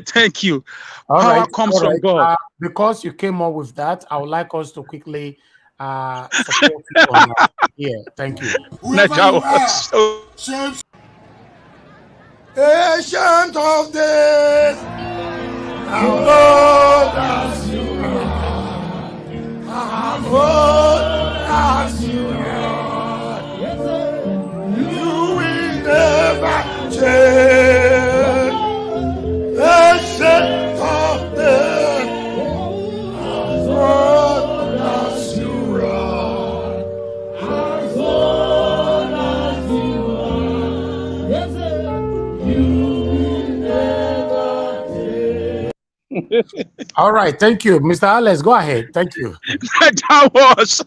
Thank you. Power comes from God. Because you came up with that, I would like us to quickly support you on that. Yeah, thank you. Whoever you are, Ancient of days, how old as you are, how old as you are, you will never change. Ancient of days, as old as you are, as old as you are, you will never change. All right, thank you. Mr. Alex, go ahead. Thank you. That was,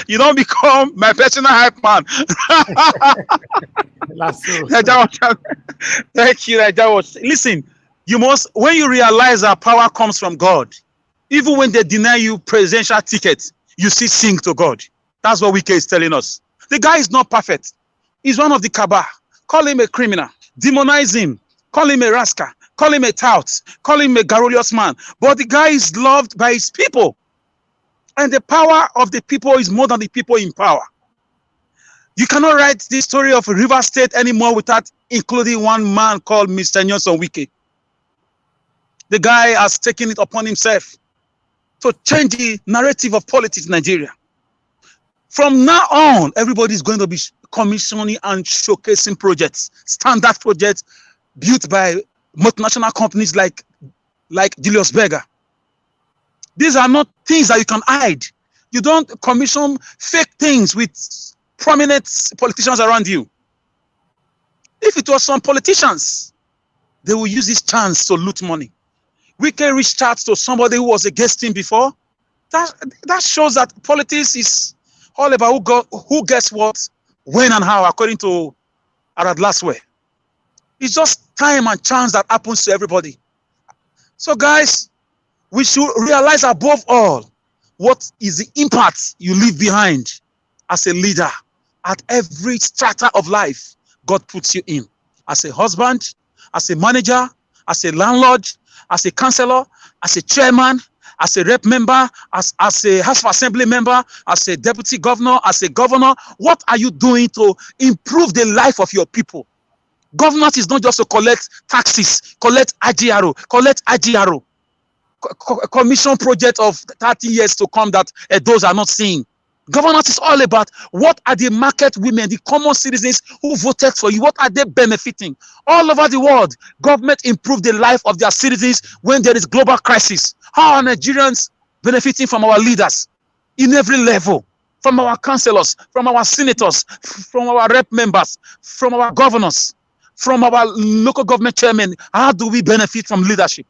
you don't become my personal hype man. That's true. Thank you. That was, listen, you must, when you realize that power comes from God, even when they deny you presidential ticket, you still sing to God. That's what Wike is telling us. The guy is not perfect. He's one of the cabal. Call him a criminal. Demonize him. Call him a rascal. Call him a tout. Call him a garrulous man. But the guy is loved by his people. And the power of the people is more than the people in power. You cannot write the story of River State anymore without including one man called Mr. Nyoso Wike. The guy has taken it upon himself to change the narrative of politics in Nigeria. From now on, everybody is going to be commissioning and showcasing projects, standard projects built by multinational companies like Julius Berger. These are not things that you can hide. You don't commission fake things with prominent politicians around you. If it was some politicians, they will use this chance to loot money. We can reach out to somebody who was against him before. That shows that politics is all about who gets what, when and how, according to Arad Laswell. It's just time and chance that happens to everybody. So guys, we should realize above all, what is the impact you leave behind as a leader at every strata of life God puts you in. As a husband, as a manager, as a landlord, as a councillor, as a chairman, as a rep member, as a House of Assembly member, as a deputy governor, as a governor. What are you doing to improve the life of your people? Governance is not just to collect taxes, collect IGRO, commission project of 30 years to come that those are not seeing. Governance is all about what are the market women, the common citizens who voted for you, what are they benefiting? All over the world, government improve the life of their citizens when there is global crisis. How are Nigerians benefiting from our leaders in every level? From our councillors, from our senators, from our rep members, from our governors, from our local government chairmen. How do we benefit from leadership?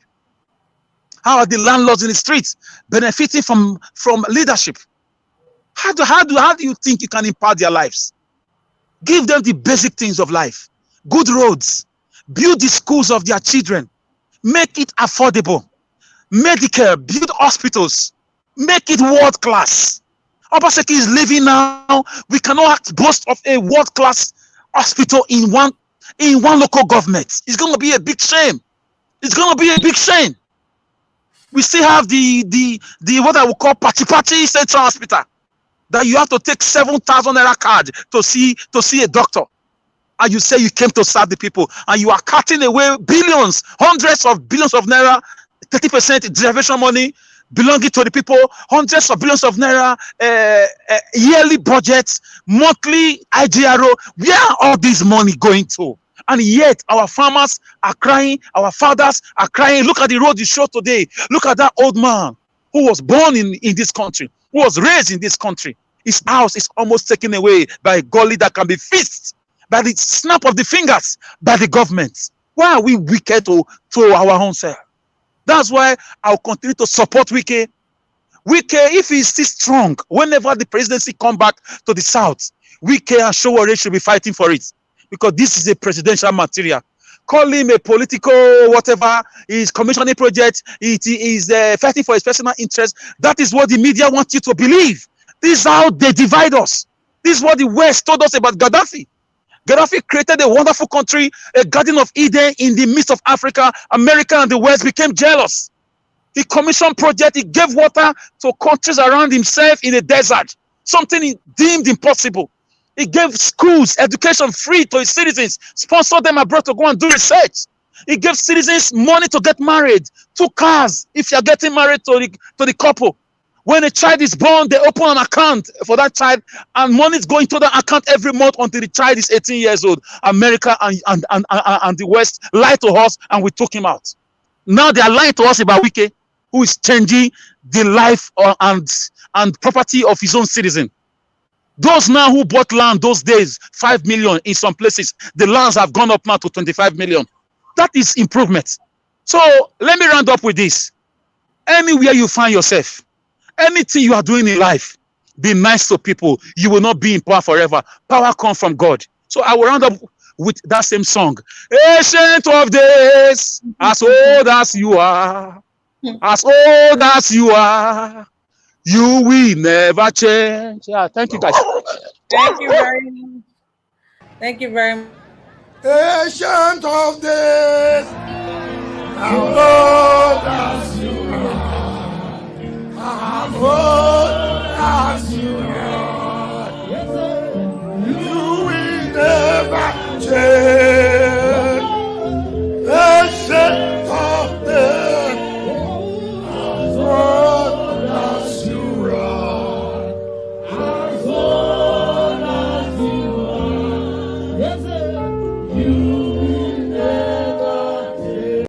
How are the landlords in the streets benefiting from leadership? How do you think you can impact their lives? Give them the basic things of life. Good roads. Build the schools of their children. Make it affordable. Medicare. Build hospitals. Make it world class. Obaseki is living now. We cannot boast of a world class hospital in one local government. It's going to be a big shame. It's going to be a big shame. We still have the what I would call Pachi Central Hospital, that you have to take 7,000 naira card to see a doctor. and you say you came to serve the people, and you are cutting away billions, hundreds of billions of naira, 30% derivation money belonging to the people, hundreds of billions of naira, yearly budgets, monthly IGRO. Where are all this money going to? And yet our farmers are crying, our fathers are crying. Look at the road you showed today. Look at that old man who was born in this country, who was raised in this country. His house is almost taken away by a gully that can be fixed by the snap of the fingers by the government. Why are we wicked to our own self? That's why I'll continue to support Wike. Wike, if he's still strong, whenever the presidency come back to the south, Wike and Sowore should be fighting for it, because this is a presidential material. Call him a political whatever, he's commissioning project, he is fighting for his personal interest. That is what the media wants you to believe. This is how they divide us. This is what the West told us about Gaddafi. Gaddafi created a wonderful country, a Garden of Eden in the midst of Africa. America and the West became jealous. He commissioned projects, he gave water to countries around himself in the desert, something he deemed impossible. He gave schools, education free to his citizens, sponsored them abroad to go and do research. He gave citizens money to get married, 2 cars if you're getting married to the couple. When a child is born, they open an account for that child, and money is going to the account every month until the child is 18 years old. America and the West lied to us, and we took him out. Now they are lying to us about Wike, who is changing the life and property of his own citizen. Those now who bought land those days, 5 million in some places, the lands have gone up now to 25 million. That is improvement. So let me round up with this. Anywhere you find yourself, anything you are doing in life, be nice to people. You will not be in power forever. Power comes from God. So I will round up with that same song. Ancient of days, as old as you are, as old as you are, you will never change. Yeah, thank you guys. Thank you very much. Thank you very much. Ancient of days, as old as you are, as old as you are, you will never change. Ancient of days, as old as you are, as old as you are, yes, you will never change.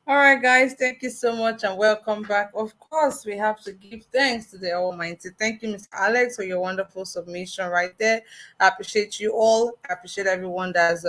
All right, guys, thank you so much and welcome back. Of course, we have to give thanks to the Almighty. Thank you, Mr. Alex, for your wonderful submission right there. I appreciate you all. I appreciate everyone that's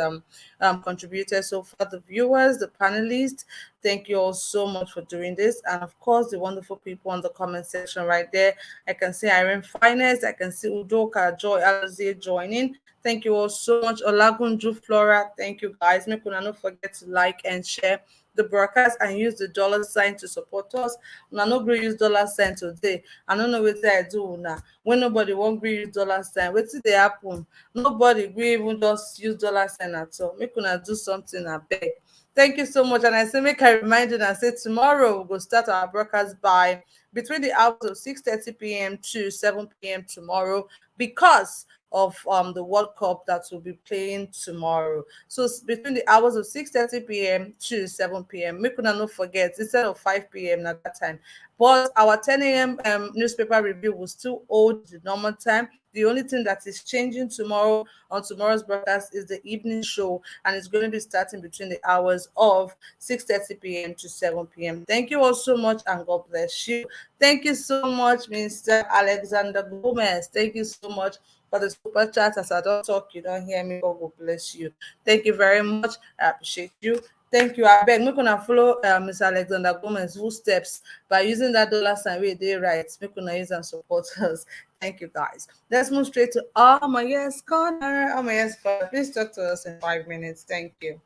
contributed so far, the viewers, the panelists. Thank you all so much for doing this. And of course, the wonderful people on the comment section right there. I can see Irene Finest. I can see Udoka, Joy, Alazie joining. Thank you all so much. Olagunju Flora. Thank you, guys. Make sure not forget to like and share the broadcast and use the $sign to support us. Now, no agree use $sign today. I don't know what I do now. When nobody won't agree use $sign, what did they happen? Nobody agree even just use $sign at all. Make una do something, I beg. Thank you so much. And I say, make I remind you and I say tomorrow we'll start our broadcast by between the hours of 6:30 p.m. to 7 p.m. tomorrow, because of the World Cup that will be playing tomorrow. So between the hours of 6:30 p.m. to 7 p.m. Make una not forget, instead of 5 p.m. at that time. But our 10 a.m. Newspaper review will still hold the normal time. The only thing that is changing tomorrow on tomorrow's broadcast is the evening show, and it's going to be starting between the hours of 6:30 p.m. to 7 p.m. Thank you all so much, and God bless you. Thank you so much, Mr. Alexander Gomez. Thank you so much for the super chat. As I don't talk, you don't hear me. God will bless you. Thank you very much. I appreciate you. Thank you. I beg, we're gonna follow Mr. Alexander Gomez's footsteps by using that $sign where they right. We're gonna use and support us. Thank you, guys. Let's move straight to my yes corner. My yes corner. Please talk to us in 5 minutes. Thank you.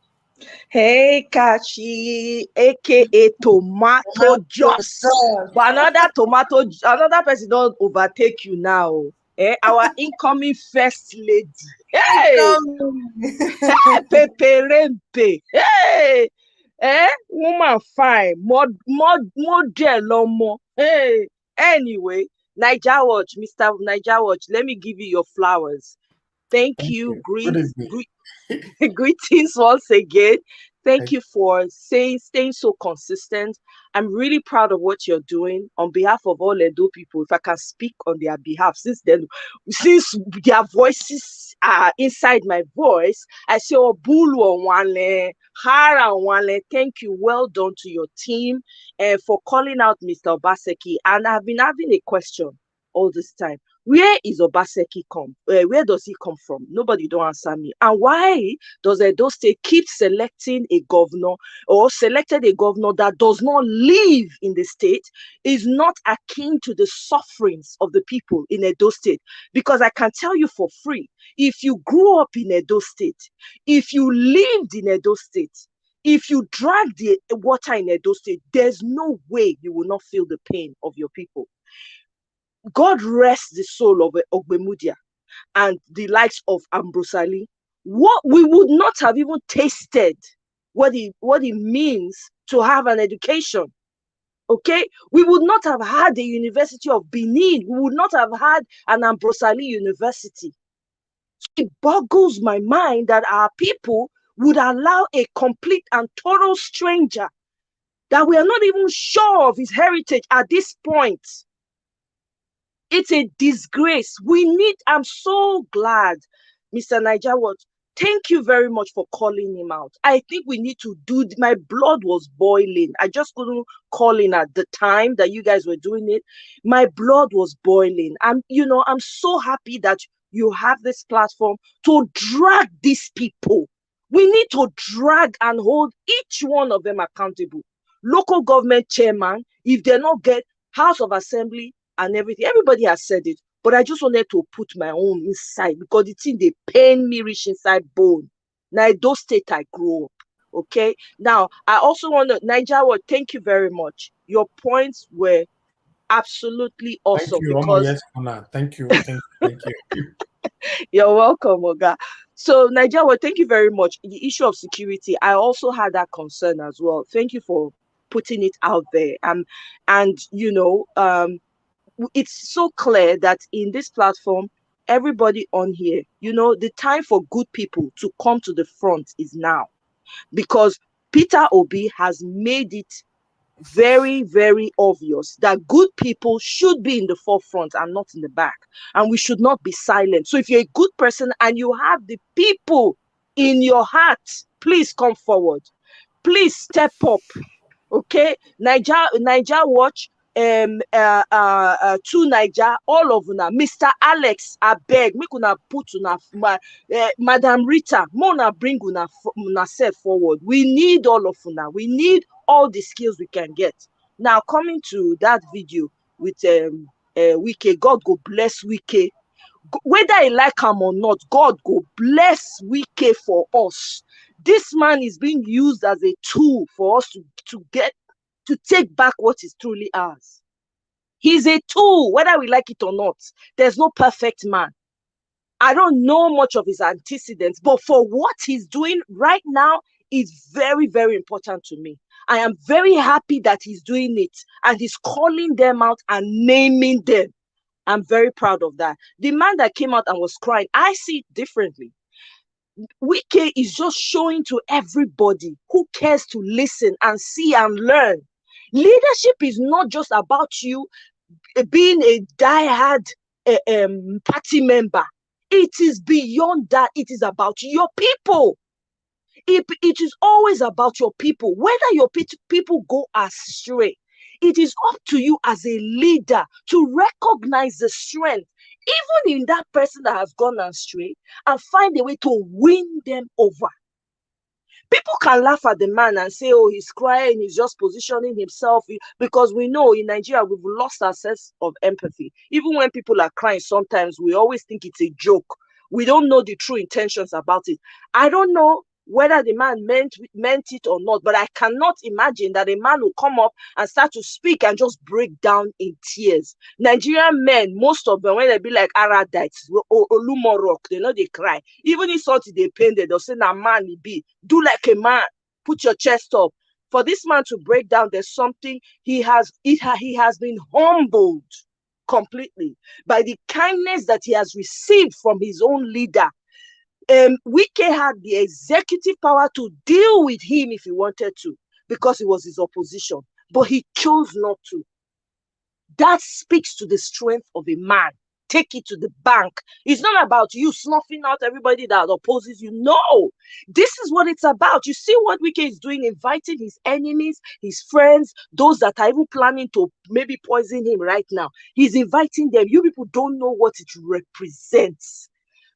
Hey, Kachi, aka Tomato Juice. But another person don't overtake you now. Our incoming first lady. Hey, Peperempe. Hey, woman fine. Model lomo. Hey, anyway, Niger Watch, Mr. Niger Watch. Let me give you your flowers. Thank Thank you. you. Good evening. Greetings once again. Thank Thank you for staying so consistent. I'm really proud of what you're doing on behalf of all Edo people. If I can speak on their behalf, since their voices are inside my voice, I say, oh, Bulu Onwale, Hara Onwale, thank you. Well done to your team for calling out Mr. Obaseki. And I've been having a question all this time. Where is Obaseki come? Where does he come from? Nobody don't answer me. And why does Edo State keep selecting a governor or selected a governor that does not live in the state, is not akin to the sufferings of the people in Edo State? Because I can tell you for free, if you grew up in Edo State, if you lived in Edo State, if you drank the water in Edo State, there's no way you will not feel the pain of your people. God rest the soul of Ogbemudia and the likes of Ambrosali. What we would not have even tasted what it means to have an education. Okay, we would not have had the University of Benin. We would not have had an Ambrosali University. It boggles my mind that our people would allow a complete and total stranger that we are not even sure of his heritage at this point. It's a disgrace. I'm so glad, Mr. Niger, thank you very much for calling him out. I think we need to my blood was boiling. I just couldn't call in at the time that you guys were doing it. My blood was boiling. I'm so happy that you have this platform to drag these people. We need to drag and hold each one of them accountable. Local government chairman, if they not get House of Assembly, and everything. Everybody has said it, but I just wanted to put my own inside because the thing they pain me reach inside bone. Now, those state I grew up. Okay. Now, I also want to, Niger, thank you very much. Your points were absolutely awesome. Thank you, because yes, Anna. Thank you. Thank you. You're welcome, Oga. So, Niger, thank you very much. The issue of security, I also had that concern as well. Thank you for putting it out there. And it's so clear that in this platform, everybody on here, the time for good people to come to the front is now, because Peter Obi has made it very, very obvious that good people should be in the forefront and not in the back, and we should not be silent. So if you're a good person and you have the people in your heart, please come forward, please step up. Okay, Niger watch, to Niger, all of una, Mr. Alex, I beg, make una put una, Madam Rita, mona bring una self forward. We need all of una. We need all the skills we can get. Now, coming to that video with Wike, God go bless Wike. Whether I like him or not, God go bless Wike for us. This man is being used as a tool for us to take back what is truly ours. He's a tool, whether we like it or not. There's no perfect man. I don't know much of his antecedents, but for what he's doing right now is very, very important to me. I am very happy that he's doing it and he's calling them out and naming them. I'm very proud of that. The man that came out and was crying, I see it differently. Wike is just showing to everybody who cares to listen and see and learn. Leadership is not just about you being a diehard party member. It is beyond that. It is about your people. It is always about your people. Whether your people go astray, it is up to you as a leader to recognize the strength, even in that person that has gone astray, and find a way to win them over. People can laugh at the man and say, oh, he's crying, he's just positioning himself, because we know in Nigeria, we've lost our sense of empathy. Even when people are crying, sometimes we always think it's a joke. We don't know the true intentions about it. I don't know whether the man meant it or not, but I cannot imagine that a man will come up and start to speak and just break down in tears. Nigerian men, most of them, when they be like Aradites, Olumorok, they know they cry. Even if something they painted, they'll say, nah, man, he be. Do like a man. Put your chest up. For this man to break down, there's something he has been humbled completely by the kindness that he has received from his own leader. Wike had the executive power to deal with him if he wanted to, because he was his opposition, but he chose not to. That speaks to the strength of a man. Take it to the bank. It's not about you snuffing out everybody that opposes you. No, this is what it's about. You see what Wike is doing, inviting his enemies, his friends, those that are even planning to maybe poison him right now. He's inviting them. You people don't know what it represents.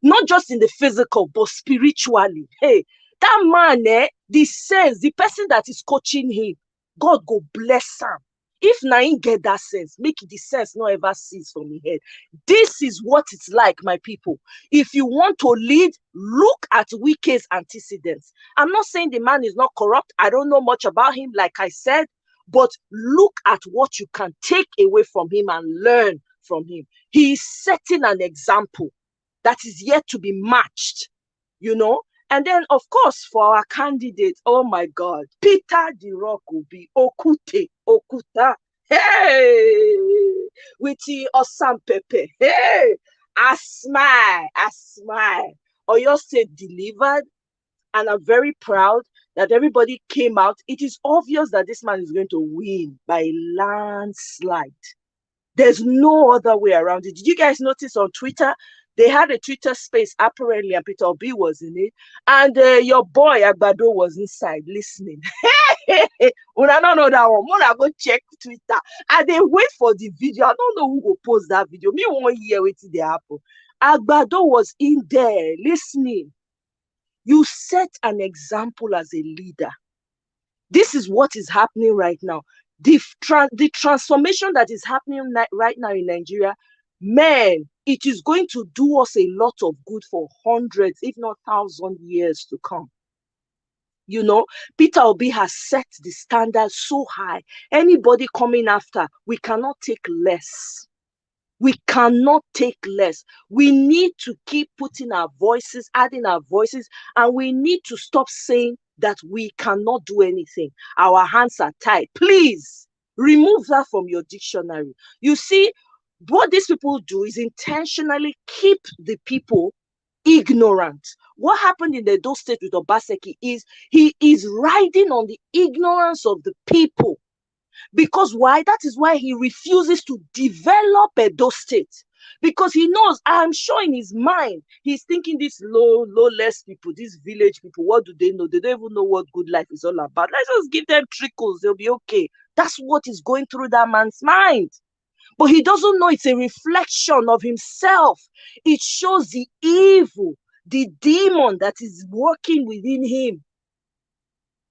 Not just in the physical, but spiritually. Hey, that man, the sense, the person that is coaching him, God go bless him. If Nain get that sense, make the sense not ever cease from the head. This is what it's like, my people. If you want to lead, look at Wike's antecedents. I'm not saying the man is not corrupt. I don't know much about him, like I said, but look at what you can take away from him and learn from him. He is setting an example that is yet to be matched, you know. And then, of course, for our candidate, oh my God, Peter the Rock will be Okuta. Hey, with the Osam Pepe. Hey, I smile. Oyo State delivered, and I'm very proud that everybody came out. It is obvious that this man is going to win by a landslide. There's no other way around it. Did you guys notice on Twitter? They had a Twitter space, apparently, and Peter Obi was in it. And your boy, Agbado, was inside listening. When I don't know that one, when I go check Twitter, and they wait for the video. I don't know who will post that video. Me won't hear what they happen. Agbado was in there listening. You set an example as a leader. This is what is happening right now. The transformation that is happening right now in Nigeria, man, it is going to do us a lot of good for hundreds, if not 1,000 years to come. You know, Peter Obi has set the standard so high. Anybody coming after, we cannot take less. We cannot take less. We need to keep putting our voices, adding our voices, and we need to stop saying that we cannot do anything. Our hands are tied. Please remove that from your dictionary. You see, what these people do is intentionally keep the people ignorant. What happened in the Edo State with Obaseki is he is riding on the ignorance of the people. Because why? That is why he refuses to develop Edo State. Because he knows, I'm sure in his mind, he's thinking these lowless people, these village people, what do they know? They don't even know what good life is all about. Let's just give them trickles, they'll be okay. That's what is going through that man's mind. But he doesn't know it's a reflection of himself. It shows the evil, the demon that is working within him.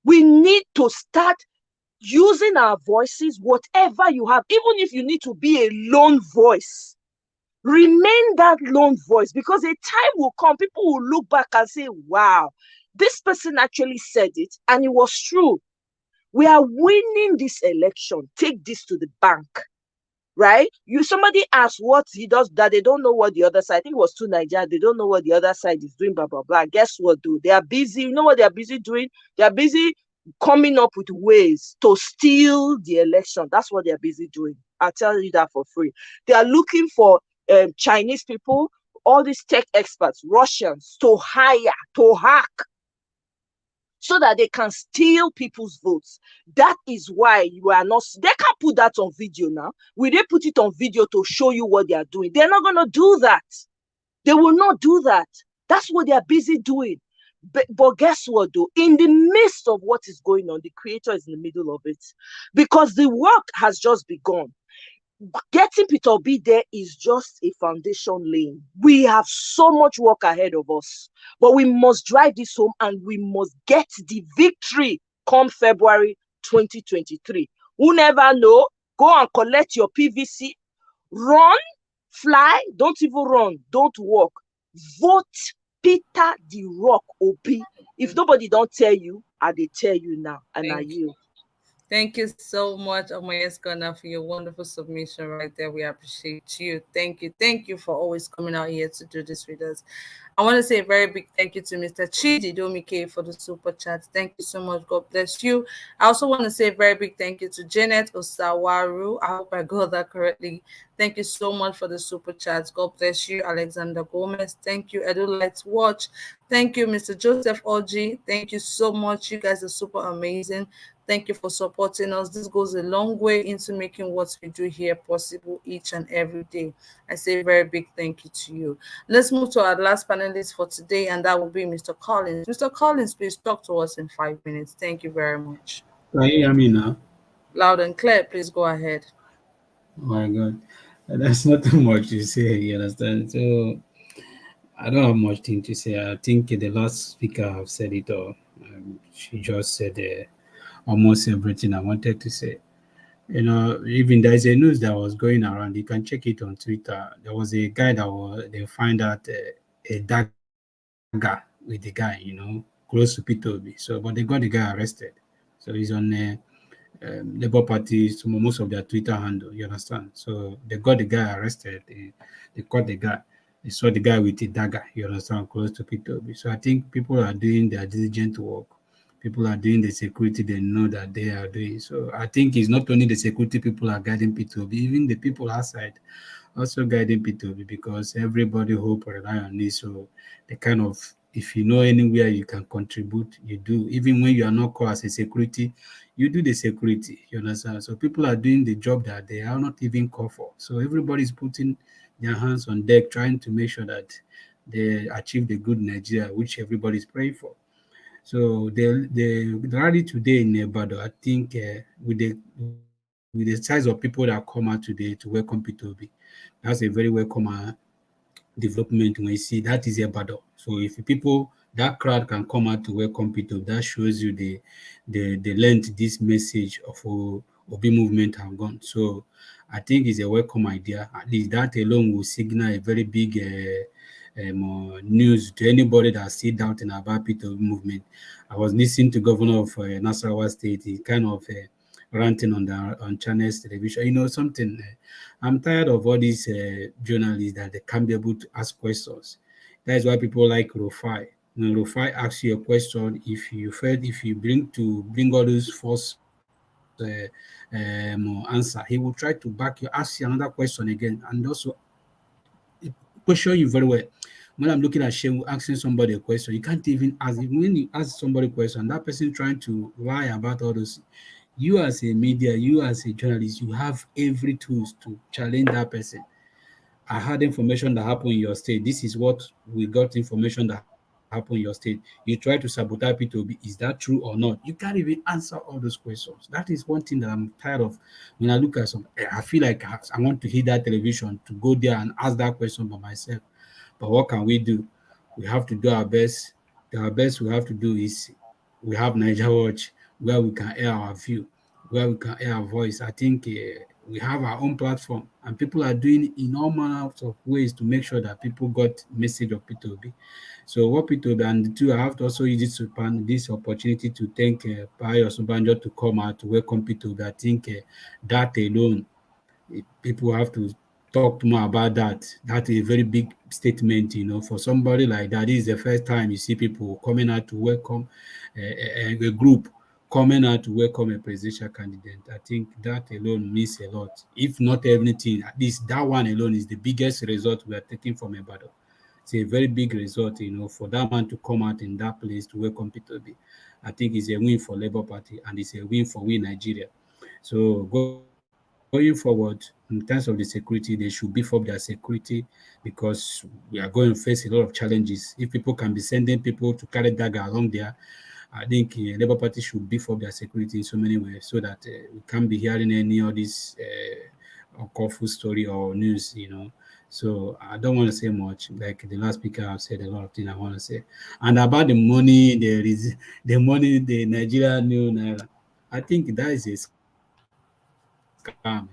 We need to start using our voices, whatever you have, even if you need to be a lone voice, remain that lone voice, because a time will come, people will look back and say, wow, this person actually said it, and it was true. We are winning this election. Take this to the bank, right? Somebody asked what he does, that they don't know what the other side, I think it was to Nigeria, they don't know what the other side is doing, blah, blah, blah. Guess what, They are busy. You know what they are busy doing? They are busy coming up with ways to steal the election. That's what they're busy doing. I'll tell you that for free. They are looking for Chinese people, all these tech experts, Russians, to hire, to hack, so that they can steal people's votes. That is why you are not, they can't put that on video now. Will they put it on video to show you what they are doing? They're not going to do that. They will not do that. That's what they are busy doing. But guess what, though? In the midst of what is going on, the creator is in the middle of it, because the work has just begun. Getting Peter Obi there is just a foundation laying. We have so much work ahead of us, but we must drive this home, and we must get the victory come February 2023. Who never know? Go and collect your PVC. Run, fly, don't even run, don't walk. Vote Peter the Rock Obi. If nobody don't tell you, I they tell you now, and I yield. Thank you so much, Omoyeskona, for your wonderful submission right there. We appreciate you. Thank you. Thank you for always coming out here to do this with us. I want to say a very big thank you to Mr. Chidi Domike for the super chat. Thank you so much. God bless you. I also want to say a very big thank you to Janet Osawaru. I hope I got that correctly. Thank you so much for the super chats. God bless you, Alexander Gomez. Thank you, Edu Lights Watch. Thank you, Mr. Joseph Oji. Thank you so much. You guys are super amazing. Thank you for supporting us. This goes a long way into making what we do here possible each and every day. I say a very big thank you to you. Let's move to our last panelist for today, and that will be Mr. Collins. Mr. Collins, please talk to us in 5 minutes. Thank you very much. Can you hear me now? Loud and clear, please go ahead. Oh my God. There's not too much to say, you understand? So I don't have much thing to say. I think the last speaker have said it all. She just said almost everything I wanted to say. You know, even there's a news that was going around. You can check it on Twitter. There was a guy that was they find out a dagger with the guy, close to P2B. So, but they got the guy arrested. So he's on Labour Party, so most of their Twitter handle. You understand? So they got the guy arrested. They caught the guy. They saw the guy with a dagger. You understand? Close to P2B. So I think people are doing their diligent work. People are doing the security they know that they are doing. So I think it's not only the security people are guiding P2B, even the people outside also guiding P2B because everybody hope rely on this. So the kind of if you know anywhere you can contribute, you do. Even when you are not called as a security, you do the security. You understand? So people are doing the job that they are not even called for. So everybody is putting their hands on deck, trying to make sure that they achieve the good Nigeria, which everybody is praying for. So the rally today in Ibadan, I think with the size of people that come out today to welcome P2B, that's a very welcome development when you see that is Ibadan. So if people that crowd can come out to welcome people, that shows you the length this message of Obi movement have gone. So I think it's a welcome idea. At least that alone will signal a very big news to anybody that still doubting about Peter movement. I was listening to Governor of Nasarawa State. He kind of ranting on channels television. You know something. I'm tired of all these journalists that they can't be able to ask questions. That is why people like Rufai. When Rufai asks you a question, if you bring all those false answer, he will try to back you, ask you another question again, and also question you very well. When I'm looking at Shehu asking somebody a question, you can't even ask. When you ask somebody a question, that person trying to lie about all those. You as a media, you as a journalist, you have every tools to challenge that person. I had information that happened in your state. This is what we got information that happened in your state. You try to sabotage P2B. Is that true or not? You can't even answer all those questions. That is one thing that I'm tired of. When I look at some, I feel like I want to hit that television to go there and ask that question by myself. But what can we do? We have to do our best. Our best we have to do is we have Niger Watch where we can air our view, where we can air our voice. I think we have our own platform, and people are doing in all manner of ways to make sure that people got message of P2B. So what P2B and the two, I have to also use this opportunity to thank Payo Subanjo to come out to welcome P2B. I think that alone people have to talk more about that. That is a very big statement, for somebody like that. This is the first time you see people coming out to welcome a group coming out to welcome a presidential candidate. I think that alone means a lot. If not everything, at least that one alone is the biggest result we are taking from Ibadan. It's a very big result, for that man to come out in that place to welcome P2B. I think it's a win for Labour Party and it's a win for we Nigeria. So going forward, in terms of the security, they should beef up their security because we are going to face a lot of challenges. If people can be sending people to carry dagger along there, I think Labour Party should beef up their security in so many ways so that we can't be hearing any of this awful story or news. So I don't want to say much. Like the last speaker, I've said a lot of things I want to say. And about the money, there is the money, the Nigeria new Naira. I think that is a scam,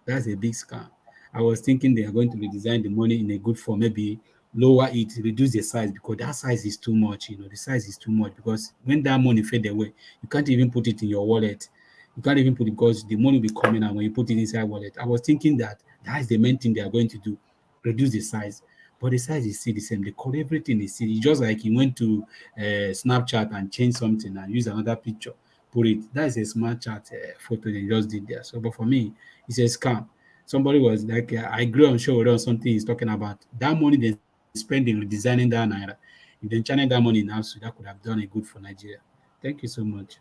That's a big scam. I was thinking they are going to redesign the money in a good form, maybe lower it, reduce the size because that size is too much, The size is too much because when that money fade away, you can't even put it in your wallet. You can't even put it because the money will be coming out when you put it inside wallet. I was thinking that is the main thing they are going to do, reduce the size. But the size is still the same. The color, everything is still. It's just like he went to Snapchat and changed something and use another picture, put it. That is a smart chat photo they just did there. So, but for me, it's a scam. Somebody was like, I agree on show on something he's talking about. That money they spend in redesigning that Naira, if they channel that money in Absu, that could have done a good for Nigeria. Thank you so much.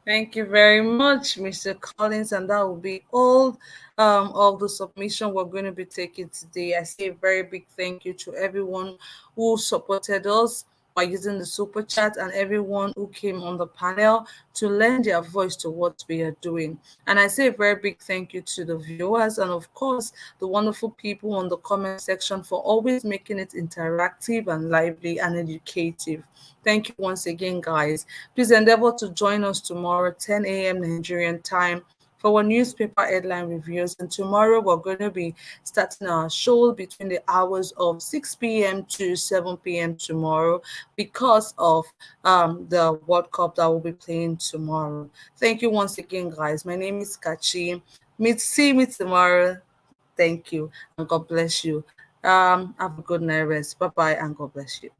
Thank you very much, Mr. Collins, and that will be all of the submission we're going to be taking today. I say a very big thank you to everyone who supported us by using the super chat and everyone who came on the panel to lend their voice to what we are doing. And I say a very big thank you to the viewers and of course the wonderful people on the comment section for always making it interactive and lively and educative. Thank you once again, guys. Please endeavor to join us tomorrow, 10 a.m. Nigerian time, for our newspaper headline reviews. And tomorrow we're going to be starting our show between the hours of 6 p.m. to 7 p.m. tomorrow because of the World Cup that will be playing tomorrow. Thank you once again, guys. My name is Kachi. See me tomorrow. Thank you and God bless you. Have a good night rest. Bye bye and God bless you.